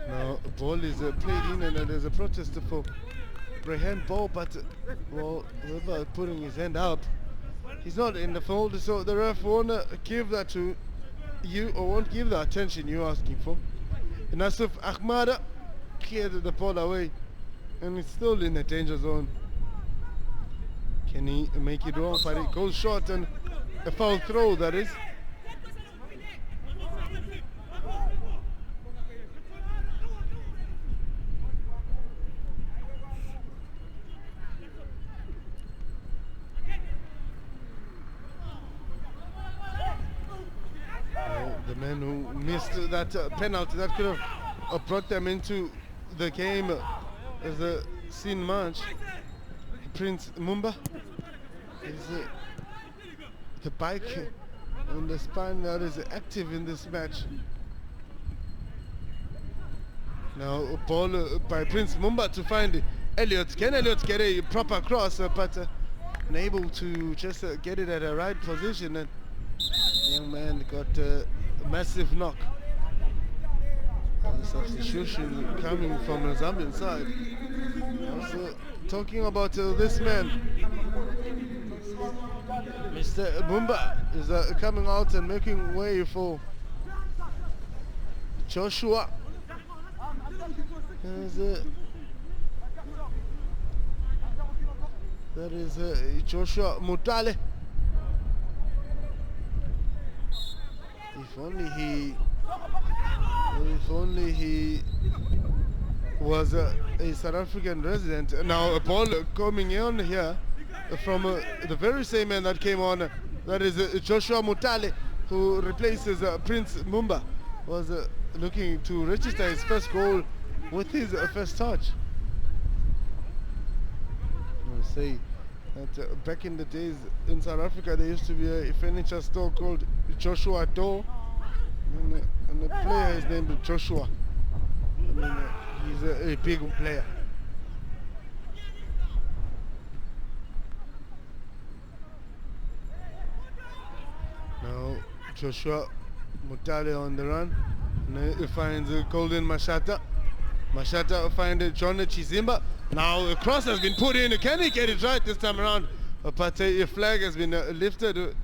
Now, ball is played in and there's a protest for Brahim Ball, but well, whoever putting his hand up, he's not in the fold, so the ref won't give that to you, or won't give the attention you're asking for. Nasif Ahmada cleared the ball away, and it's still in the danger zone. Can he make it wrong? But it goes short, and a foul throw, that is. The man who missed that penalty that could have brought them into the game as a seen match. Prince Mumba is the bike on the spine that is active in this match. Now a ball by Prince Mumba to find Elliot. Can Elliot get a proper cross, but unable to just get it at a right position, and young man got a massive knock. The substitution coming from the Zambian side. Also talking about this man, Mr. Mumba is coming out and making way for Joshua. That is Joshua Mutale. If only he was a South African resident. Now a ball coming on here from the very same man that came on. That is Joshua Mutale, who replaces Prince Mumba. Was looking to register his first goal with his first touch. I say that back in the days in South Africa there used to be a furniture store called Joshua Door, and the player is named Joshua. I mean, he's a big player. Now Joshua Mutale on the run, and he finds Golden Mashata. Mashata finds John Chizimba, Now a cross has been put in. Can he get it right this time around? But a flag has been lifted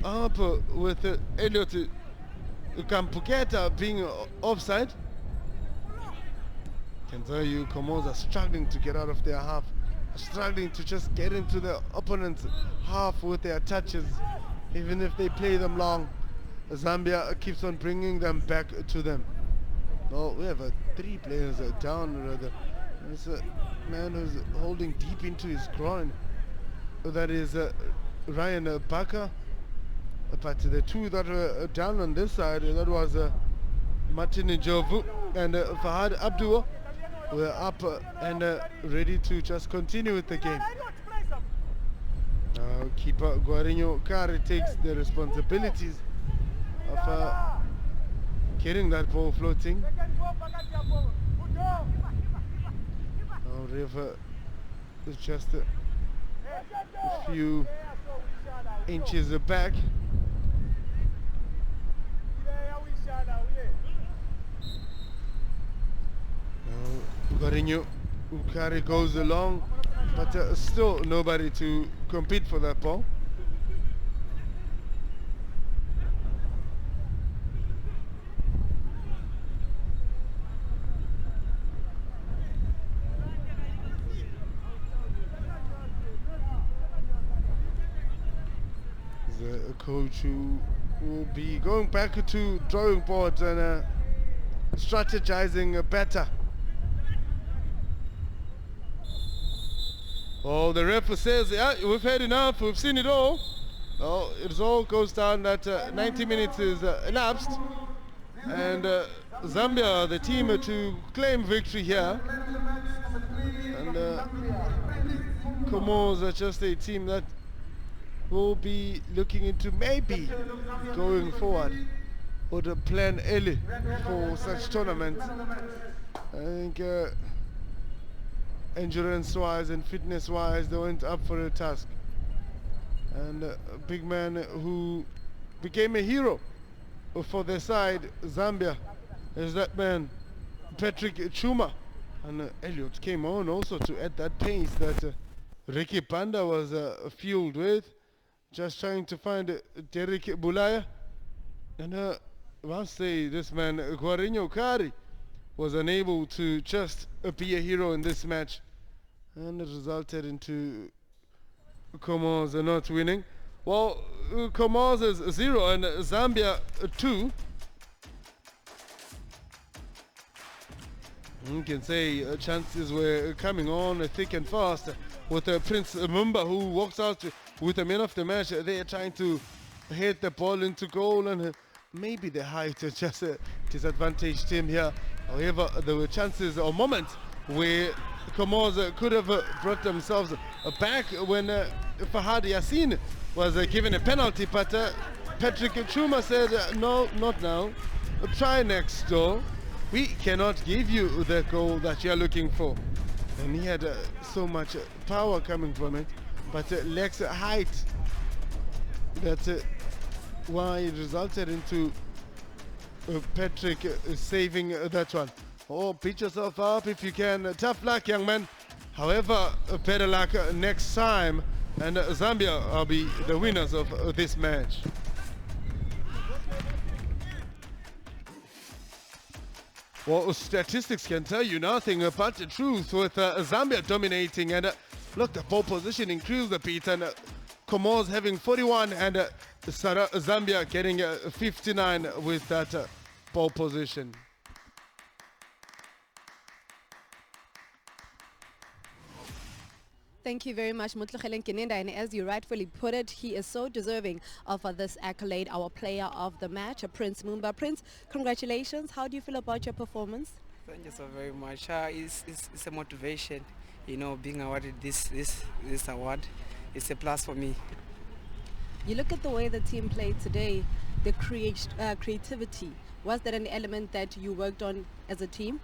up with Elliot Kampuketa being offside. Can tell you, Comoros are struggling to get out of their half, struggling to just get into the opponent's half with their touches, even if they play them long. Zambia keeps on bringing them back to them. Oh, we have 3 players down rather. There's a man who's holding deep into his groin. That is Ryan Baka. But the 2 that were down on this side, that was Martin Njovu and Fahad Abdul, were up and ready to just continue with the game. Keeper Guarinho Kari takes the responsibilities of getting that ball floating. River is just a few inches back. Guarinho Ukari goes along, but still nobody to compete for that ball. The coach who will be going back to drawing boards and strategizing better. Oh, the ref says, yeah, we've had enough, we've seen it all. Oh, it all goes down that 90 minutes is elapsed. And Zambia are the team to claim victory here. And Comoros are just a team that will be looking into maybe going forward or to plan early for such tournaments. I think endurance-wise and fitness-wise, they went up for a task. And a big man who became a hero for their side, Zambia, is that man, Patrick Chuma. And Elliot came on also to add that pace that Ricky Panda was fueled with, just trying to find Derek Bulaya. And I must say, this man, Guarinho Kari, was unable to just be a hero in this match. And it resulted into Comoros not winning. Well, Comoros is 0 and Zambia 2. You can say chances were coming on thick and fast with Prince Mumba, who walks out with the man of the match. They are trying to hit the ball into goal, and maybe the height just disadvantaged him here. However, there were chances or moments where Comoros could have brought themselves back when Fahad Yassin was given a penalty, but Patrick Chuma said, no, not now. Try next door. We cannot give you the goal that you're looking for. And he had so much power coming from it, but lacks height. That's why it resulted into Patrick saving that one. Oh, pitch yourself up if you can. Tough luck, young man. However, better luck next time. And Zambia will be the winners of this match. Well, statistics can tell you nothing but the truth, with Zambia dominating. And look, the ball position increased a bit, and Comoros having 41 and Zambia getting 59 with that ball position. Thank you very much, Mutlukhele Nkinenda, and as you rightfully put it, he is so deserving of this accolade, our player of the match, Prince Mumba. Prince, congratulations. How do you feel about your performance? Thank you so very much. It's a motivation, you know, being awarded this award. It's a plus for me. You look at the way the team played today, the creativity. Was that an element that you worked on as a team?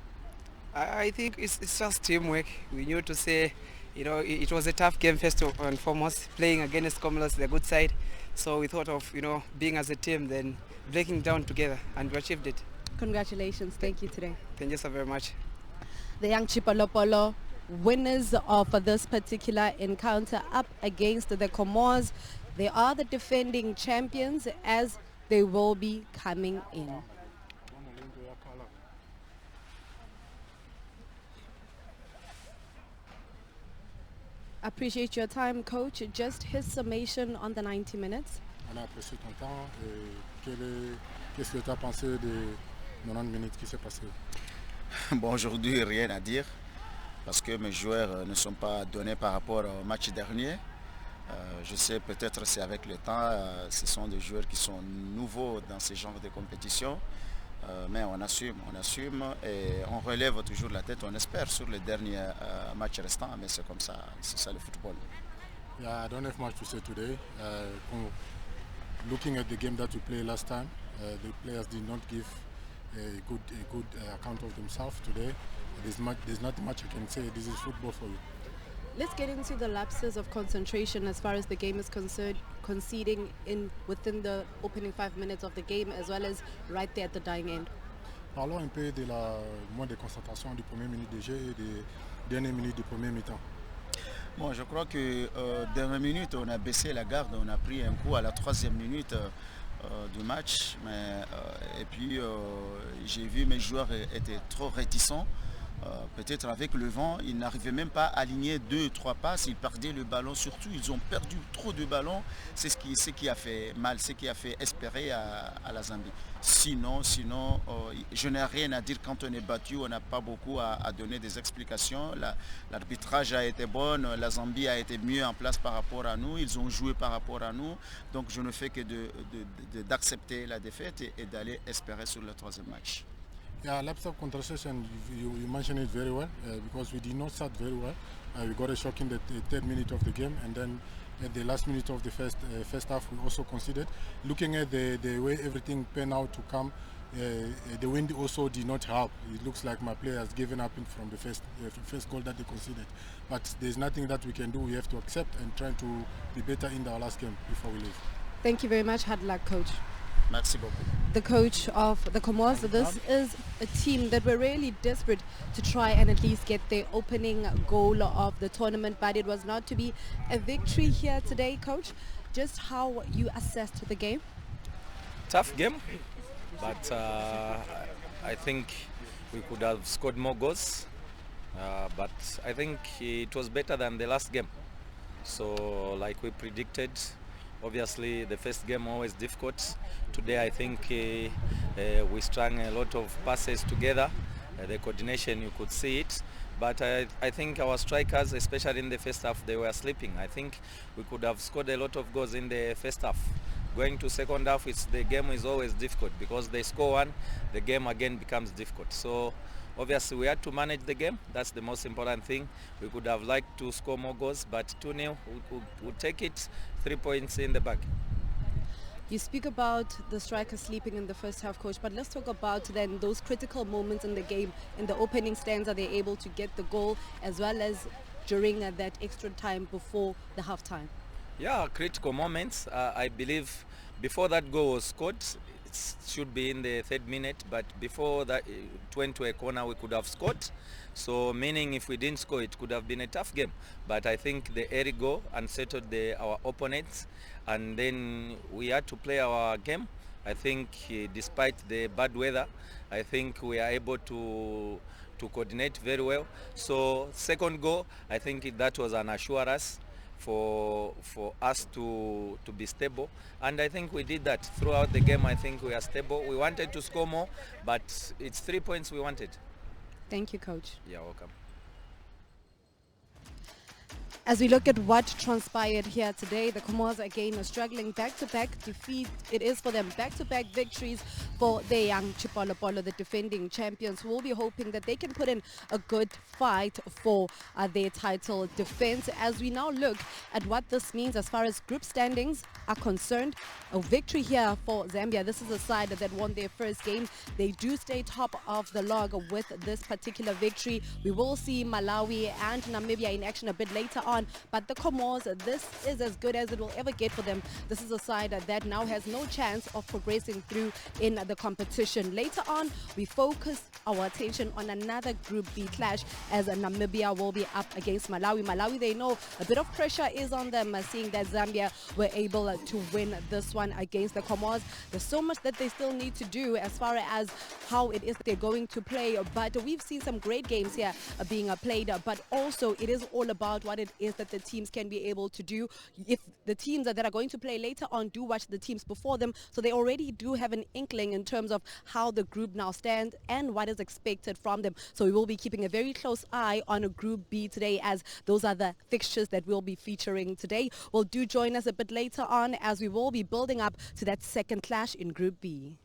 I think it's just teamwork. We knew to say, you know, it was a tough game first and foremost, playing against Comoros, the good side. So we thought of, you know, being as a team, then breaking down together, and we achieved it. Congratulations. Thank you today. Thank you so very much. The young Chipolopolo winners of this particular encounter up against the Comoros. They are the defending champions as they will be coming in. Appreciate your time, Coach. Just his summation on the 90 minutes. On a apprécié ton temps. Qu'est-ce que tu as pensé des 90 minutes qui s'est passé? Bon, aujourd'hui, rien à dire parce que mes joueurs ne sont pas donnés par rapport au match dernier. Je sais peut-être c'est avec le temps, ce sont des joueurs qui sont nouveaux dans ce genre de compétition. Mais on assume et on relève toujours la tête, on espère sur les derniers matchs restants, mais c'est comme ça, c'est ça le football. Yeah, I don't have much to say today. Looking at the game that we played last time, the players did not give a good account of themselves today. There's not much I can say. This is football for you. Let's get into the lapses of concentration as far as the game is concerned, conceding within the opening 5 minutes of the game as well as right there at the dying end. Parlons un peu de la moins de concentration du premier minute de jeu et des dernières minutes du premier mi-temps. Bon, je crois que dernière minute, on a baissé la garde, on a pris un coup à la 3e minute du match, et puis j'ai vu mes joueurs étaient trop réticents. Peut-être avec le vent, ils n'arrivaient même pas à aligner 2-3 passes, ils perdaient le ballon, surtout ils ont perdu trop de ballons, c'est ce qui a fait mal, ce qui a fait espérer à la Zambie. Sinon, je n'ai rien à dire quand on est battu, on n'a pas beaucoup à donner des explications. L'arbitrage a été bon, la Zambie a été mieux en place par rapport à nous, ils ont joué par rapport à nous, donc je ne fais que d'accepter la défaite et d'aller espérer sur le 3e match. Yeah, lapse of concentration, you mentioned it very well because we did not start very well. We got a shock in the 3rd minute of the game, and then at the last minute of the first half we also conceded. Looking at the way everything panned out to come, the wind also did not help. It looks like my player has given up from the first goal that they conceded. But there's nothing that we can do. We have to accept and try to be better in our last game before we leave. Thank you very much. Hard luck, Coach. Merci beaucoup. The coach of the Comoros. This is a team that were really desperate to try and at least get their opening goal of the tournament, but it was not to be a victory here today, Coach. Just how you assessed the game? Tough game, but I think we could have scored more goals, but I think it was better than the last game. So like we predicted, obviously the first game always difficult. Today I think we strung a lot of passes together. The coordination, you could see it. But I think our strikers, especially in the first half, they were sleeping. I think we could have scored a lot of goals in the first half. Going to second half, the game is always difficult because they score one, the game again becomes difficult. So obviously we had to manage the game. That's the most important thing. We could have liked to score more goals, but 2-0, we'll take it, 3 points in the bag. You speak about the strikers sleeping in the first half, Coach, but let's talk about then those critical moments in the game. In the opening stanza, they're able to get the goal as well as during that extra time before the half-time. Yeah, critical moments. I believe before that goal was scored, it should be in the 3rd minute, but before that it went to a corner, we could have scored. So meaning if we didn't score, it could have been a tough game. But I think the early goal unsettled our opponents, and then we had to play our game. I think despite the bad weather, I think we are able to coordinate very well. So second goal, I think that was an assurance for us to be stable, and I think we did that throughout the game. I think we are stable. We wanted to score more, but it's 3 points we wanted. Thank you, Coach. You're welcome. As we look at what transpired here today, the Comoros again are struggling back-to-back defeat. It is for them back-to-back victories for the young Chipolopolo, the defending champions, who will be hoping that they can put in a good fight for their title defense. As we now look at what this means as far as group standings are concerned, a victory here for Zambia. This is a side that won their first game. They do stay top of the log with this particular victory. We will see Malawi and Namibia in action a bit later on. But the Comoros, this is as good as it will ever get for them. This is a side that now has no chance of progressing through in the competition. Later on, we focus our attention on another Group B clash as Namibia will be up against Malawi. Malawi, they know a bit of pressure is on them, seeing that Zambia were able to win this one against the Comoros. There's so much that they still need to do as far as how it is they're going to play, but we've seen some great games here being played, but also it is all about what it is that the teams can be able to do. If the teams that are going to play later on do watch the teams before them, so they already do have an inkling in terms of how the group now stands and what is expected from them. So we will be keeping a very close eye on a Group B today, as those are the fixtures that we'll be featuring today. Well, do join us a bit later on as we will be building up to that second clash in Group B.